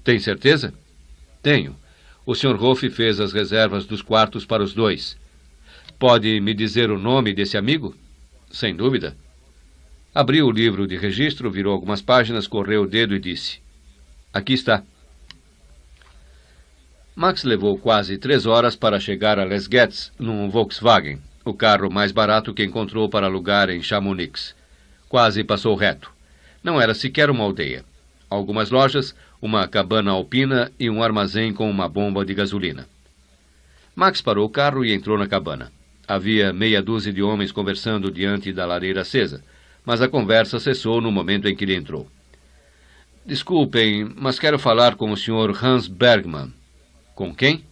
Tem certeza? Tenho. O Sr. Rolfe fez as reservas dos quartos para os 2. Pode me dizer o nome desse amigo? Sem dúvida. Abriu o livro de registro, virou algumas páginas, correu o dedo e disse: Aqui está. Max levou quase 3 horas para chegar a Les Gets num Volkswagen, o carro mais barato que encontrou para alugar em Chamonix. Quase passou reto. Não era sequer uma aldeia. Algumas lojas, uma cabana alpina e um armazém com uma bomba de gasolina. Max parou o carro e entrou na cabana. Havia meia dúzia de homens conversando diante da lareira acesa, mas a conversa cessou no momento em que ele entrou. Desculpem, mas quero falar com o Sr. Hans Bergman. Com quem?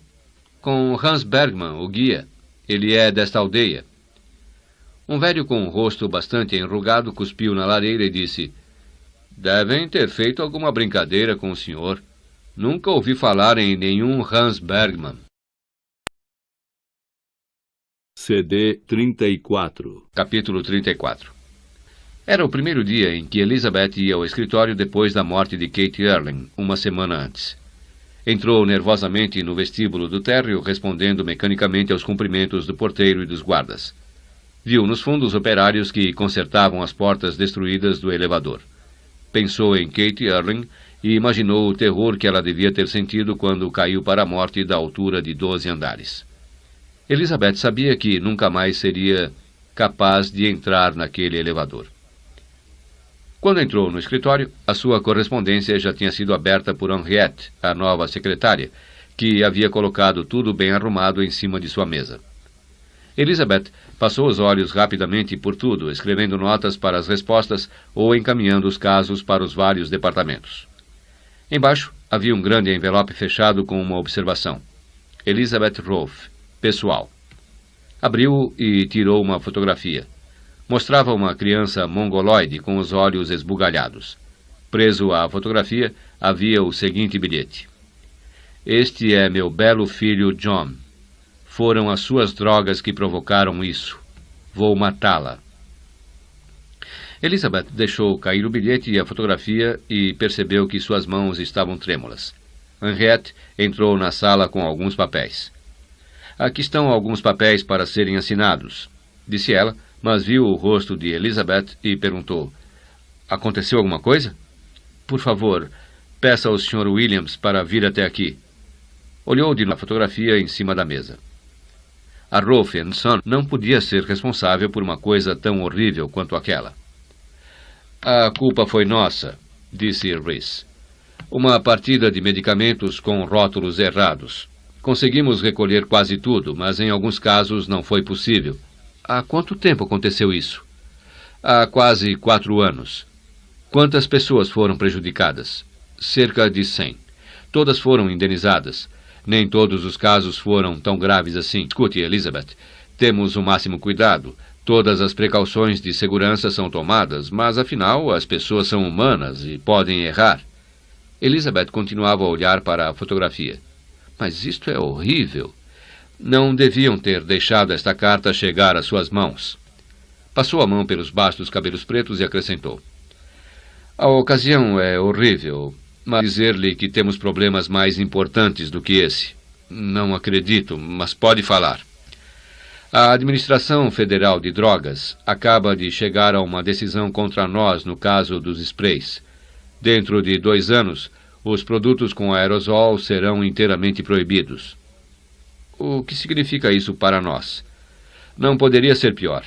Com Hans Bergman, o guia. Ele é desta aldeia. Um velho com um rosto bastante enrugado cuspiu na lareira e disse: Devem ter feito alguma brincadeira com o senhor. Nunca ouvi falar em nenhum Hans Bergman. CD 34. Capítulo 34. Era o primeiro dia em que Elizabeth ia ao escritório depois da morte de Kate Erling, uma semana antes. Entrou nervosamente no vestíbulo do térreo, respondendo mecanicamente aos cumprimentos do porteiro e dos guardas. Viu nos fundos operários que consertavam as portas destruídas do elevador. Pensou em Kate Erling e imaginou o terror que ela devia ter sentido quando caiu para a morte da altura de 12 andares. Elizabeth sabia que nunca mais seria capaz de entrar naquele elevador. Quando entrou no escritório, a sua correspondência já tinha sido aberta por Henriette, a nova secretária, que havia colocado tudo bem arrumado em cima de sua mesa. Elizabeth passou os olhos rapidamente por tudo, escrevendo notas para as respostas ou encaminhando os casos para os vários departamentos. Embaixo havia um grande envelope fechado com uma observação. Elizabeth Rolfe, pessoal. Abriu-o e tirou uma fotografia. Mostrava uma criança mongoloide com os olhos esbugalhados. Preso à fotografia havia o seguinte bilhete: Este é meu belo filho John. Foram as suas drogas que provocaram isso. Vou matá-la. Elizabeth deixou cair o bilhete e a fotografia e percebeu que suas mãos estavam trêmulas. Henriette entrou na sala com alguns papéis. Aqui estão alguns papéis para serem assinados, disse ela, mas viu o rosto de Elizabeth e perguntou: Aconteceu alguma coisa? Por favor, peça ao Sr. Williams para vir até aqui. Olhou de novo a fotografia em cima da mesa. A Rolfe & Son não podia ser responsável por uma coisa tão horrível quanto aquela. A culpa foi nossa, disse Rhys. Uma partida de medicamentos com rótulos errados. Conseguimos recolher quase tudo, mas em alguns casos não foi possível. Há quanto tempo aconteceu isso? Há quase 4 anos. Quantas pessoas foram prejudicadas? Cerca de 100. Todas foram indenizadas. Nem todos os casos foram tão graves assim. Escute, Elizabeth, temos o máximo cuidado. Todas as precauções de segurança são tomadas, mas afinal as pessoas são humanas e podem errar. Elizabeth continuava a olhar para a fotografia. Mas isto é horrível. Não deviam ter deixado esta carta chegar às suas mãos. Passou a mão pelos bastos cabelos pretos e acrescentou: A ocasião é horrível, mas dizer-lhe que temos problemas mais importantes do que esse. Não acredito, mas pode falar. A Administração Federal de Drogas acaba de chegar a uma decisão contra nós no caso dos sprays. Dentro de 2 anos, os produtos com aerosol serão inteiramente proibidos. O que significa isso para nós? Não poderia ser pior.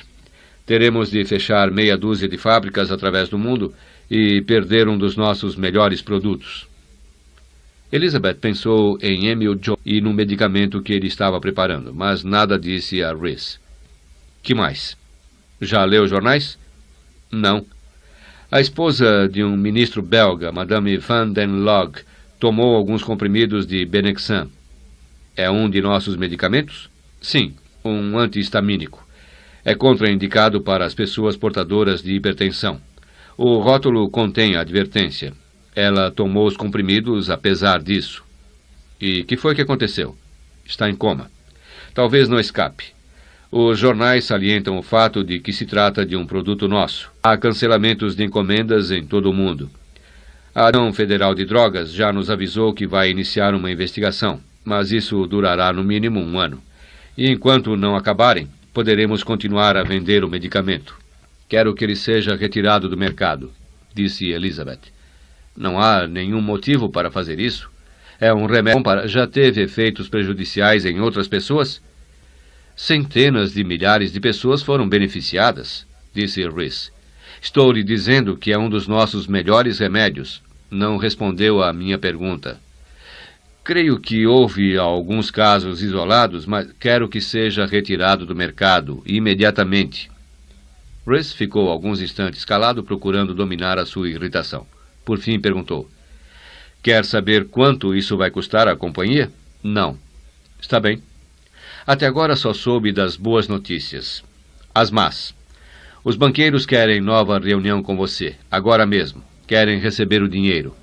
Teremos de fechar meia dúzia de fábricas através do mundo e perder um dos nossos melhores produtos. Elizabeth pensou em Emil Jones e no medicamento que ele estava preparando, mas nada disse a Rhys. Que mais? Já leu jornais? Não. A esposa de um ministro belga, Madame Van den Log, tomou alguns comprimidos de Benexan. É um de nossos medicamentos? Sim, um antihistamínico. É contraindicado para as pessoas portadoras de hipertensão. O rótulo contém a advertência. Ela tomou os comprimidos apesar disso. E que foi que aconteceu? Está em coma. Talvez não escape. Os jornais salientam o fato de que se trata de um produto nosso. Há cancelamentos de encomendas em todo o mundo. A Administração Federal de Drogas já nos avisou que vai iniciar uma investigação, mas isso durará no mínimo 1 ano. E enquanto não acabarem, poderemos continuar a vender o medicamento. Quero que ele seja retirado do mercado, disse Elizabeth. Não há nenhum motivo para fazer isso. É um remédio para... Já teve efeitos prejudiciais em outras pessoas? Centenas de milhares de pessoas foram beneficiadas, disse Rhys. Estou lhe dizendo que é um dos nossos melhores remédios. Não respondeu à minha pergunta. Creio que houve alguns casos isolados, mas quero que seja retirado do mercado imediatamente. Rhys ficou alguns instantes calado, procurando dominar a sua irritação. Por fim perguntou: Quer saber quanto isso vai custar à companhia? Não. Está bem. Até agora só soube das boas notícias. As más. Os banqueiros querem nova reunião com você, agora mesmo. Querem receber o dinheiro.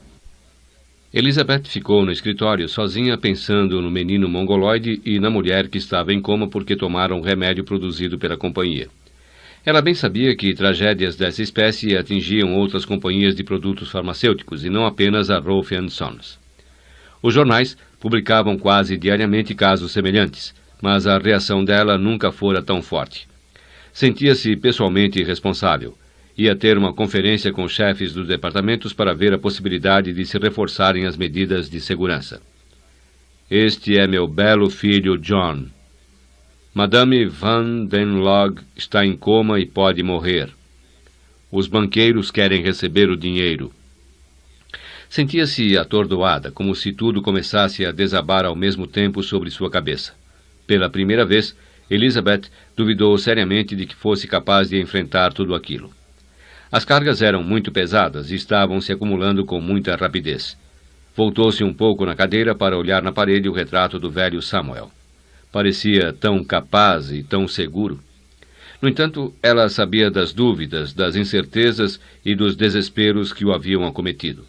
Elizabeth ficou no escritório sozinha, pensando no menino mongoloide e na mulher que estava em coma porque tomaram remédio produzido pela companhia. Ela bem sabia que tragédias dessa espécie atingiam outras companhias de produtos farmacêuticos e não apenas a Rolfe & Sons. Os jornais publicavam quase diariamente casos semelhantes, mas a reação dela nunca fora tão forte. Sentia-se pessoalmente responsável. Ia ter uma conferência com os chefes dos departamentos para ver a possibilidade de se reforçarem as medidas de segurança. Este é meu belo filho John. Madame Van den Log está em coma e pode morrer. Os banqueiros querem receber o dinheiro. Sentia-se atordoada, como se tudo começasse a desabar ao mesmo tempo sobre sua cabeça. Pela primeira vez, Elizabeth duvidou seriamente de que fosse capaz de enfrentar tudo aquilo. As cargas eram muito pesadas e estavam se acumulando com muita rapidez. Voltou-se um pouco na cadeira para olhar na parede o retrato do velho Samuel. Parecia tão capaz e tão seguro. No entanto, ela sabia das dúvidas, das incertezas e dos desesperos que o haviam acometido.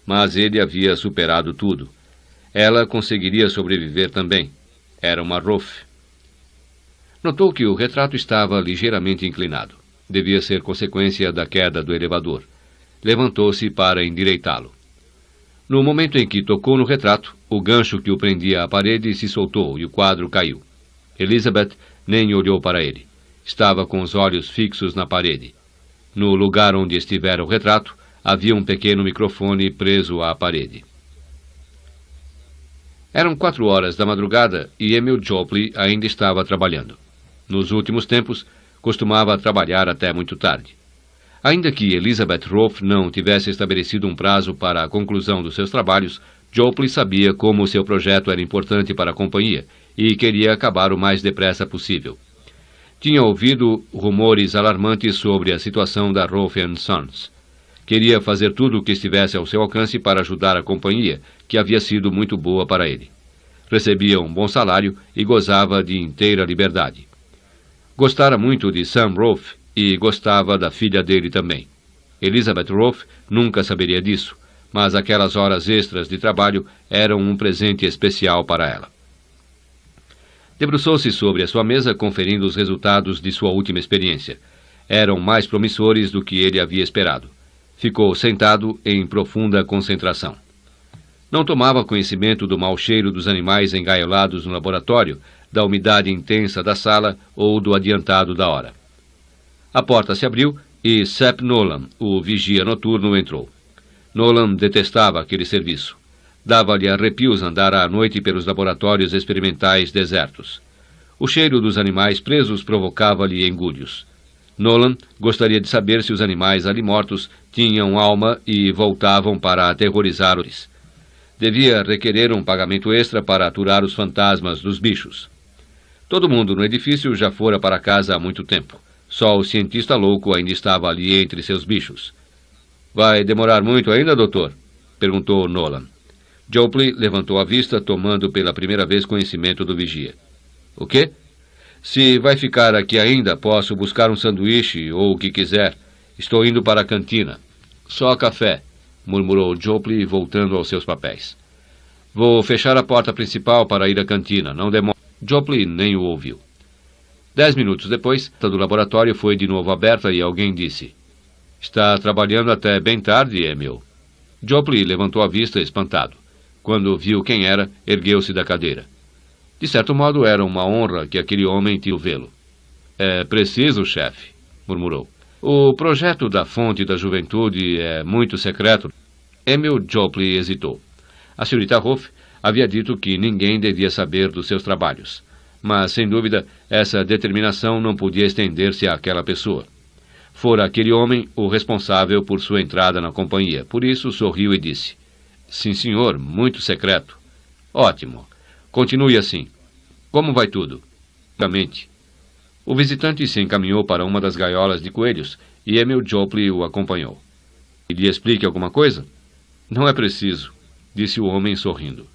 Mas ele havia superado tudo. Ela conseguiria sobreviver também. Era uma Rolfe. Notou que o retrato estava ligeiramente inclinado. Devia ser consequência da queda do elevador. Levantou-se para endireitá-lo. No momento em que tocou no retrato, o gancho que o prendia à parede se soltou e o quadro caiu. Elizabeth nem olhou para ele. Estava com os olhos fixos na parede. No lugar onde estivera o retrato, havia um pequeno microfone preso à parede. Eram 4 horas da madrugada e Emil Jopley ainda estava trabalhando. Nos últimos tempos, costumava trabalhar até muito tarde. Ainda que Elizabeth Rolfe não tivesse estabelecido um prazo para a conclusão dos seus trabalhos, Jopley sabia como seu projeto era importante para a companhia e queria acabar o mais depressa possível. Tinha ouvido rumores alarmantes sobre a situação da Rolfe & Sons. Queria fazer tudo o que estivesse ao seu alcance para ajudar a companhia, que havia sido muito boa para ele. Recebia um bom salário e gozava de inteira liberdade. Gostara muito de Sam Rolfe e gostava da filha dele também. Elizabeth Rolfe nunca saberia disso, mas aquelas horas extras de trabalho eram um presente especial para ela. Debruçou-se sobre a sua mesa, conferindo os resultados de sua última experiência. Eram mais promissores do que ele havia esperado. Ficou sentado em profunda concentração. Não tomava conhecimento do mau cheiro dos animais engaiolados no laboratório, da umidade intensa da sala ou do adiantado da hora. A porta se abriu e Sepp Nolan, o vigia noturno, entrou. Nolan detestava aquele serviço. Dava-lhe arrepios andar à noite pelos laboratórios experimentais desertos. O cheiro dos animais presos provocava-lhe engulhos. Nolan gostaria de saber se os animais ali mortos tinham alma e voltavam para aterrorizar-os. Devia requerer um pagamento extra para aturar os fantasmas dos bichos. Todo mundo no edifício já fora para casa há muito tempo. Só o cientista louco ainda estava ali entre seus bichos. "Vai demorar muito ainda, doutor?" perguntou Nolan. Jopley levantou a vista, tomando pela primeira vez conhecimento do vigia. "O quê?" "Se vai ficar aqui ainda, posso buscar um sanduíche ou o que quiser. Estou indo para a cantina." "Só café", murmurou Jopley, voltando aos seus papéis. "Vou fechar a porta principal para ir à cantina. Não demore." Jopley nem o ouviu. 10 minutos depois, a porta do laboratório foi de novo aberta e alguém disse: "Está trabalhando até bem tarde, Emil." Jopley levantou a vista espantado. Quando viu quem era, ergueu-se da cadeira. De certo modo, era uma honra que aquele homem tinha vê-lo. "É preciso, chefe", murmurou. "O projeto da Fonte da Juventude é muito secreto." Emil Jopley hesitou. A senhorita Rolfe havia dito que ninguém devia saber dos seus trabalhos. Mas, sem dúvida, essa determinação não podia estender-se àquela pessoa. Fora aquele homem o responsável por sua entrada na companhia. Por isso, sorriu e disse: "Sim, senhor, muito secreto." "Ótimo. Continue assim. Como vai tudo?" "Mente." O visitante se encaminhou para uma das gaiolas de coelhos e Emil Jopley o acompanhou. "E lhe explique alguma coisa?" "Não é preciso", disse o homem sorrindo.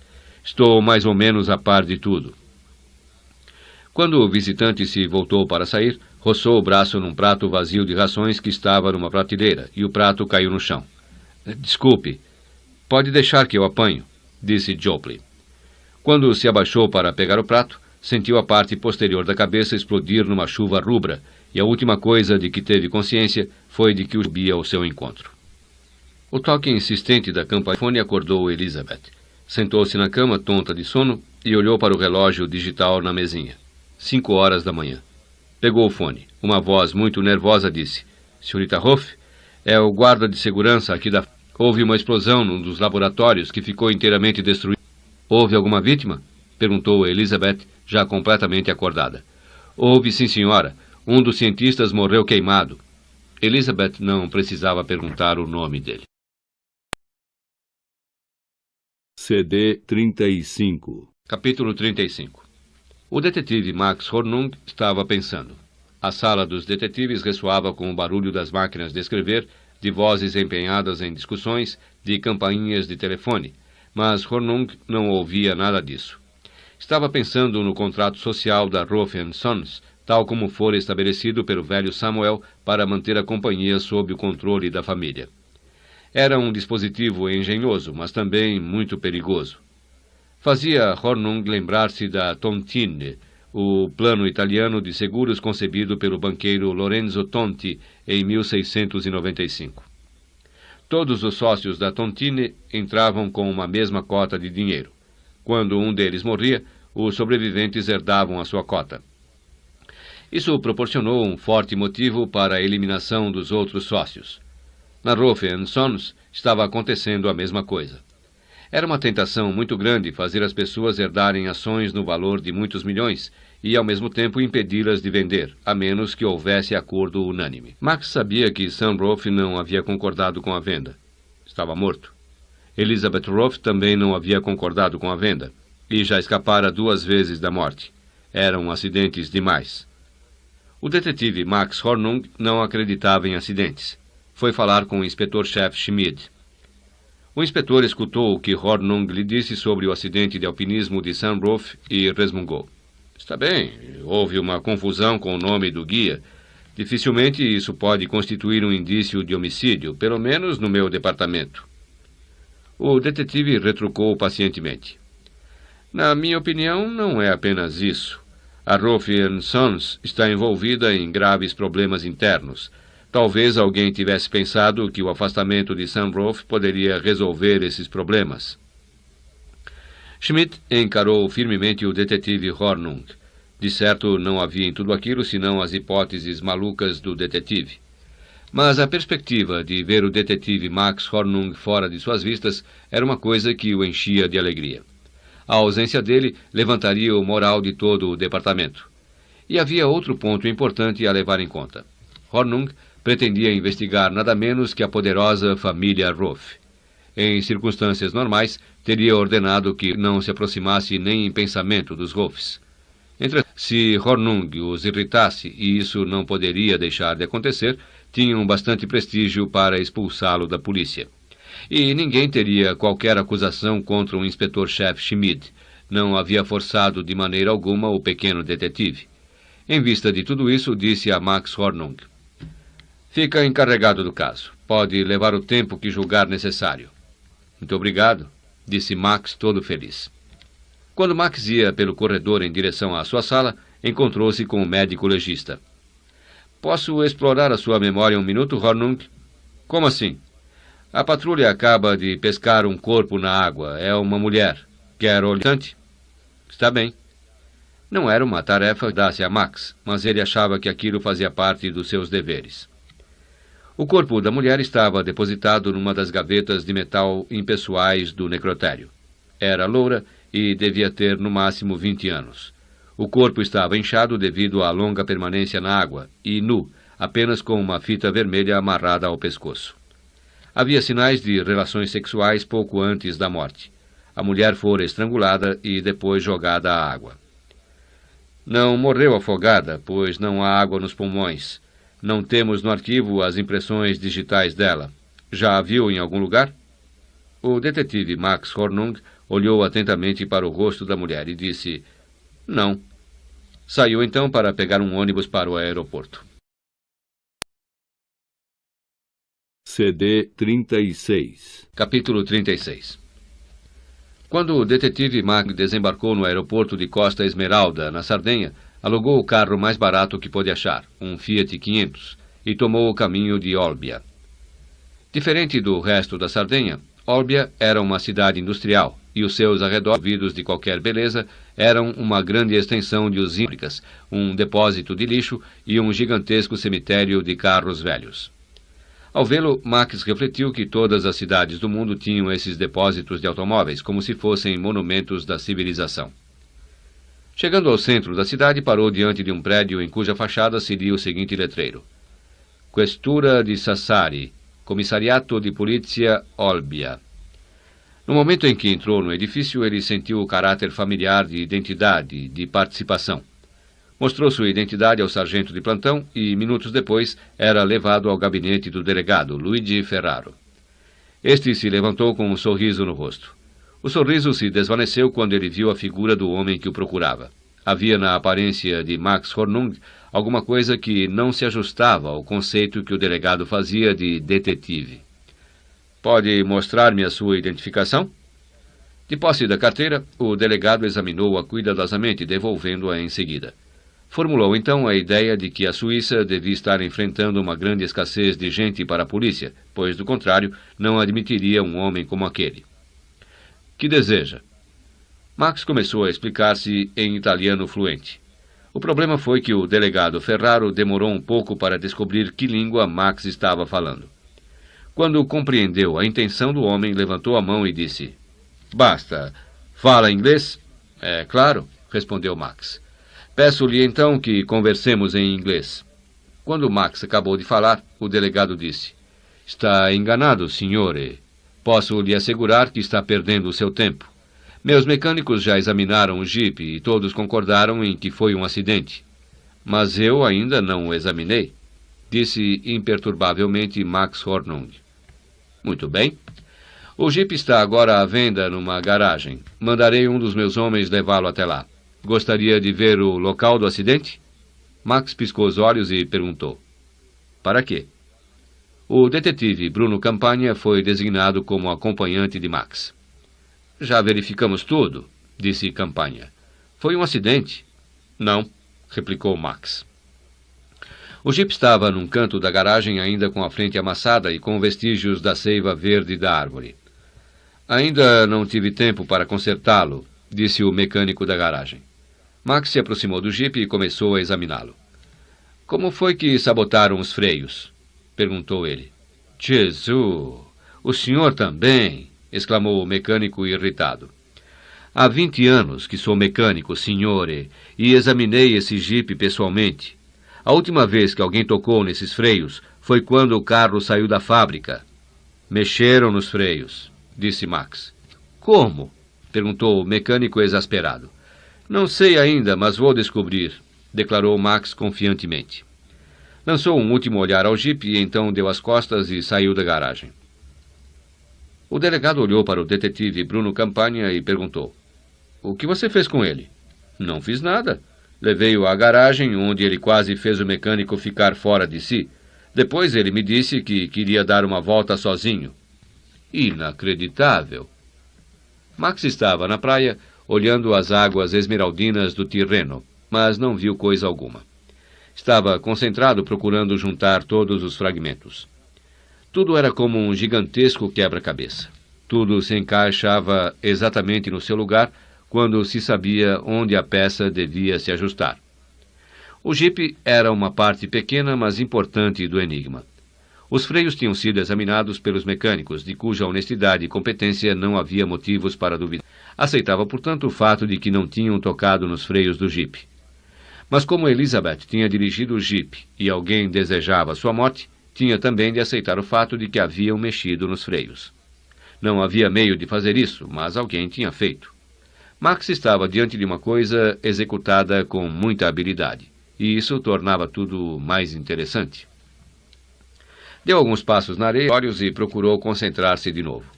"Estou mais ou menos a par de tudo." Quando o visitante se voltou para sair, roçou o braço num prato vazio de rações que estava numa prateleira, e o prato caiu no chão. "Desculpe, pode deixar que eu apanho", disse Jopley. Quando se abaixou para pegar o prato, sentiu a parte posterior da cabeça explodir numa chuva rubra, e a última coisa de que teve consciência foi de que o subia ao seu encontro. O toque insistente da campainha acordou Elizabeth. Sentou-se na cama, tonta de sono, e olhou para o relógio digital na mesinha. 5 horas da manhã. Pegou o fone. Uma voz muito nervosa disse: "Senhorita Rolfe, é o guarda de segurança aqui da... Houve uma explosão num dos laboratórios que ficou inteiramente destruído." "Houve alguma vítima?" perguntou Elizabeth, já completamente acordada. "Houve, sim, senhora. Um dos cientistas morreu queimado." Elizabeth não precisava perguntar o nome dele. CD 35. Capítulo 35. O detetive Max Hornung estava pensando. A sala dos detetives ressoava com o barulho das máquinas de escrever, de vozes empenhadas em discussões, de campainhas de telefone, mas Hornung não ouvia nada disso. Estava pensando no contrato social da Roth & Sons, tal como fora estabelecido pelo velho Samuel para manter a companhia sob o controle da família. Era um dispositivo engenhoso, mas também muito perigoso. Fazia Hornung lembrar-se da Tontine, o plano italiano de seguros concebido pelo banqueiro Lorenzo Tonti em 1695. Todos os sócios da Tontine entravam com uma mesma cota de dinheiro. Quando um deles morria, os sobreviventes herdavam a sua cota. Isso proporcionou um forte motivo para a eliminação dos outros sócios. Na Roth & Sons estava acontecendo a mesma coisa. Era uma tentação muito grande fazer as pessoas herdarem ações no valor de muitos milhões e, ao mesmo tempo, impedi-las de vender, a menos que houvesse acordo unânime. Max sabia que Sam Roth não havia concordado com a venda. Estava morto. Elizabeth Roth também não havia concordado com a venda, e já escapara 2 vezes da morte. Eram acidentes demais. O detetive Max Hornung não acreditava em acidentes. Foi falar com o inspetor-chefe Schmid. O inspetor escutou o que Hornung lhe disse sobre o acidente de alpinismo de Sam Roth e resmungou. Está bem, houve uma confusão com o nome do guia. Dificilmente isso pode constituir um indício de homicídio, pelo menos no meu departamento. O detetive retrucou pacientemente. Na minha opinião, não é apenas isso. A Roth & Sons está envolvida em graves problemas internos. Talvez alguém tivesse pensado que o afastamento de Sam Roth poderia resolver esses problemas. Schmidt encarou firmemente o detetive Hornung. De certo, não havia em tudo aquilo senão as hipóteses malucas do detetive. Mas a perspectiva de ver o detetive Max Hornung fora de suas vistas era uma coisa que o enchia de alegria. A ausência dele levantaria o moral de todo o departamento. E havia outro ponto importante a levar em conta. Hornung pretendia investigar nada menos que a poderosa família Roth. Em circunstâncias normais, teria ordenado que não se aproximasse nem em pensamento dos Roths. Se Hornung os irritasse, e isso não poderia deixar de acontecer, tinham bastante prestígio para expulsá-lo da polícia. E ninguém teria qualquer acusação contra o inspetor-chefe Schmid. Não havia forçado de maneira alguma o pequeno detetive. Em vista de tudo isso, disse a Max Hornung. Fica encarregado do caso. Pode levar o tempo que julgar necessário. Muito obrigado, disse Max, todo feliz. Quando Max ia pelo corredor em direção à sua sala, encontrou-se com o médico legista. Posso explorar a sua memória um minuto, Hornung? Como assim? A patrulha acaba de pescar um corpo na água. É uma mulher. Quer olhante? Está bem. Não era uma tarefa que dasse a Max, mas ele achava que aquilo fazia parte dos seus deveres. O corpo da mulher estava depositado numa das gavetas de metal impessoais do necrotério. Era loura e devia ter no máximo 20 anos. O corpo estava inchado devido à longa permanência na água e nu, apenas com uma fita vermelha amarrada ao pescoço. Havia sinais de relações sexuais pouco antes da morte. A mulher fora estrangulada e depois jogada à água. Não morreu afogada, pois não há água nos pulmões. Não temos no arquivo as impressões digitais dela. Já a viu em algum lugar? O detetive Max Hornung olhou atentamente para o rosto da mulher e disse, não. Saiu então para pegar um ônibus para o aeroporto. CD 36. Capítulo 36. Quando o detetive Max desembarcou no aeroporto de Costa Esmeralda, na Sardenha, alugou o carro mais barato que pôde achar, um Fiat 500, e tomou o caminho de Olbia. Diferente do resto da Sardenha, Olbia era uma cidade industrial, e os seus arredores, providos de qualquer beleza, eram uma grande extensão de usinas, um depósito de lixo e um gigantesco cemitério de carros velhos. Ao vê-lo, Max refletiu que todas as cidades do mundo tinham esses depósitos de automóveis, como se fossem monumentos da civilização. Chegando ao centro da cidade, parou diante de um prédio em cuja fachada se lia o seguinte letreiro. Questura di Sassari, Comissariato di Polizia Olbia. No momento em que entrou no edifício, ele sentiu o caráter familiar de identidade, de participação. Mostrou sua identidade ao sargento de plantão e, minutos depois, era levado ao gabinete do delegado, Luigi Ferraro. Este se levantou com um sorriso no rosto. O sorriso se desvaneceu quando ele viu a figura do homem que o procurava. Havia na aparência de Max Hornung alguma coisa que não se ajustava ao conceito que o delegado fazia de detetive. Pode mostrar-me a sua identificação? De posse da carteira, o delegado examinou-a cuidadosamente, devolvendo-a em seguida. Formulou então a ideia de que a Suíça devia estar enfrentando uma grande escassez de gente para a polícia, pois, do contrário, não admitiria um homem como aquele. Que deseja? Max começou a explicar-se em italiano fluente. O problema foi que o delegado Ferraro demorou um pouco para descobrir que língua Max estava falando. Quando compreendeu a intenção do homem, levantou a mão e disse: Basta. Fala inglês? É claro, respondeu Max. Peço-lhe então que conversemos em inglês. Quando Max acabou de falar, o delegado disse: Está enganado, signore. Posso lhe assegurar que está perdendo o seu tempo. Meus mecânicos já examinaram o jipe e todos concordaram em que foi um acidente. Mas eu ainda não o examinei, disse imperturbavelmente Max Hornung. Muito bem. O jipe está agora à venda numa garagem. Mandarei um dos meus homens levá-lo até lá. Gostaria de ver o local do acidente? Max piscou os olhos e perguntou: Para quê? O detetive Bruno Campagna foi designado como acompanhante de Max. Já verificamos tudo, disse Campagna. Foi um acidente? Não, replicou Max. O jipe estava num canto da garagem ainda com a frente amassada e com vestígios da seiva verde da árvore. Ainda não tive tempo para consertá-lo, disse o mecânico da garagem. Max se aproximou do jipe e começou a examiná-lo. Como foi que sabotaram os freios? Perguntou ele. Jesus! O senhor também! Exclamou o mecânico irritado. Há 20 anos que sou mecânico, signore, e examinei esse jipe pessoalmente. A última vez que alguém tocou nesses freios foi quando o carro saiu da fábrica. Mexeram nos freios, disse Max. Como? Perguntou o mecânico exasperado. Não sei ainda, mas vou descobrir, declarou Max confiantemente. Lançou um último olhar ao jipe e então deu as costas e saiu da garagem. O delegado olhou para o detetive Bruno Campagna e perguntou: O que você fez com ele? Não fiz nada. Levei-o à garagem, onde ele quase fez o mecânico ficar fora de si. Depois ele me disse que queria dar uma volta sozinho. Inacreditável. Max estava na praia, olhando as águas esmeraldinas do Tirreno, mas não viu coisa alguma. Estava concentrado procurando juntar todos os fragmentos. Tudo era como um gigantesco quebra-cabeça. Tudo se encaixava exatamente no seu lugar quando se sabia onde a peça devia se ajustar. O jipe era uma parte pequena, mas importante do enigma. Os freios tinham sido examinados pelos mecânicos, de cuja honestidade e competência não havia motivos para duvidar. Aceitava, portanto, o fato de que não tinham tocado nos freios do jipe. Mas como Elizabeth tinha dirigido o jipe e alguém desejava sua morte, tinha também de aceitar o fato de que haviam mexido nos freios. Não havia meio de fazer isso, mas alguém tinha feito. Max estava diante de uma coisa executada com muita habilidade, e isso tornava tudo mais interessante. Deu alguns passos na areia e procurou concentrar-se de novo.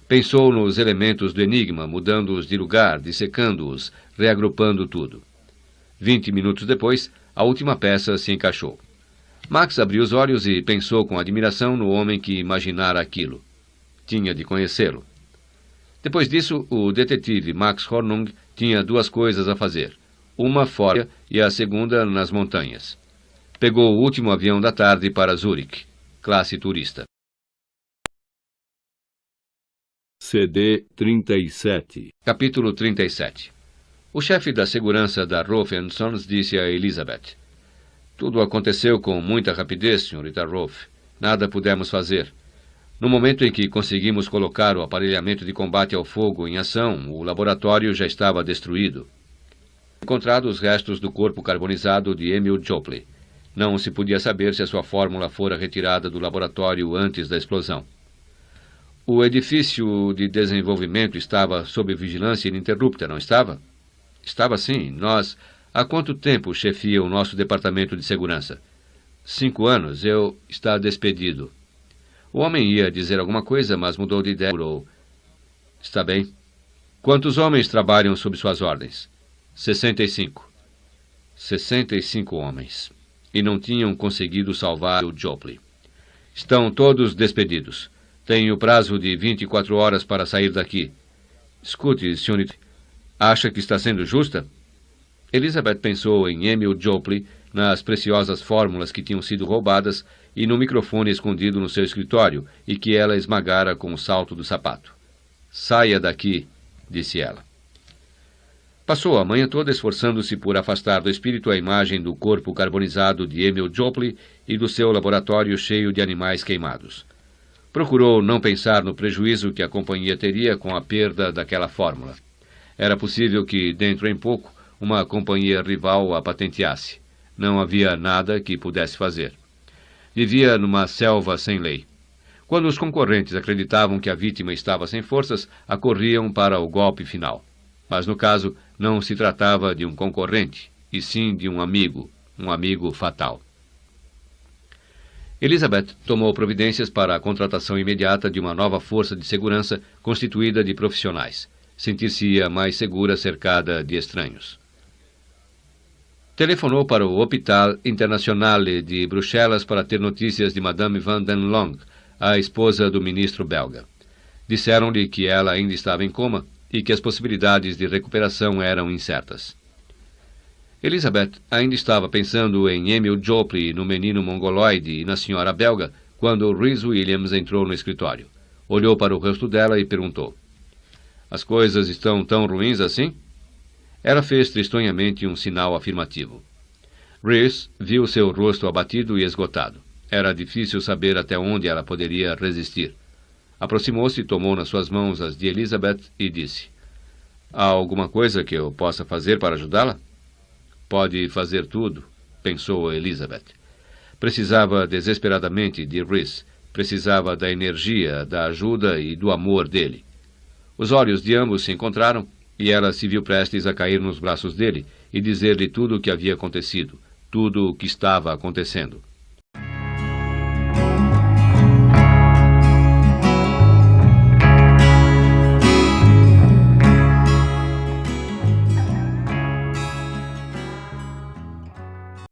Pensou nos elementos do enigma, mudando-os de lugar, dissecando-os, reagrupando tudo. 20 minutos depois, a última peça se encaixou. Max abriu os olhos e pensou com admiração no homem que imaginara aquilo. Tinha de conhecê-lo. Depois disso, o detetive Max Hornung tinha duas coisas a fazer. Uma fora e a segunda nas montanhas. Pegou o último avião da tarde para Zurique, classe turista. CD 37. Capítulo 37. O chefe da segurança da Roth & Sons disse a Elizabeth: Tudo aconteceu com muita rapidez, senhorita Roth. Nada pudemos fazer. No momento em que conseguimos colocar o aparelhamento de combate ao fogo em ação, o laboratório já estava destruído. Encontrados os restos do corpo carbonizado de Emil Jopley. Não se podia saber se a sua fórmula fora retirada do laboratório antes da explosão. O edifício de desenvolvimento estava sob vigilância ininterrupta, não estava? Estava sim. Nós, há quanto tempo chefia o nosso departamento de segurança? 5 anos. Eu está despedido. O homem ia dizer alguma coisa, mas mudou de ideia. Está bem. Quantos homens trabalham sob suas ordens? 65. 65 homens. E não tinham conseguido salvar o Jopley. Estão todos despedidos. Tenho prazo de 24 horas para sair daqui. Escute, Sr. Acha que está sendo justa? Elizabeth pensou em Emil Jopley, nas preciosas fórmulas que tinham sido roubadas e no microfone escondido no seu escritório e que ela esmagara com o salto do sapato. Saia daqui, disse ela. Passou a manhã toda esforçando-se por afastar do espírito a imagem do corpo carbonizado de Emil Jopley e do seu laboratório cheio de animais queimados. Procurou não pensar no prejuízo que a companhia teria com a perda daquela fórmula. Era possível que, dentro em pouco, uma companhia rival a patenteasse. Não havia nada que pudesse fazer. Vivia numa selva sem lei. Quando os concorrentes acreditavam que a vítima estava sem forças, acorriam para o golpe final. Mas, no caso, não se tratava de um concorrente, e sim de um amigo fatal. Elizabeth tomou providências para a contratação imediata de uma nova força de segurança constituída de profissionais. Sentir-se-ia mais segura cercada de estranhos. Telefonou para o Hôpital Internationale de Bruxelas para ter notícias de Madame Van den Long, a esposa do ministro belga. Disseram-lhe que ela ainda estava em coma e que as possibilidades de recuperação eram incertas. Elizabeth ainda estava pensando em Emil Jopley, no menino mongoloide e na senhora belga, quando Rhys Williams entrou no escritório. Olhou para o rosto dela e perguntou: "As coisas estão tão ruins assim?" Ela fez tristonhamente um sinal afirmativo. Rhys viu seu rosto abatido e esgotado. Era difícil saber até onde ela poderia resistir. Aproximou-se, tomou nas suas mãos as de Elizabeth e disse: "Há alguma coisa que eu possa fazer para ajudá-la?" "Pode fazer tudo", pensou Elizabeth. Precisava desesperadamente de Rhys. Precisava da energia, da ajuda e do amor dele. Os olhos de ambos se encontraram e ela se viu prestes a cair nos braços dele e dizer-lhe tudo o que havia acontecido, tudo o que estava acontecendo.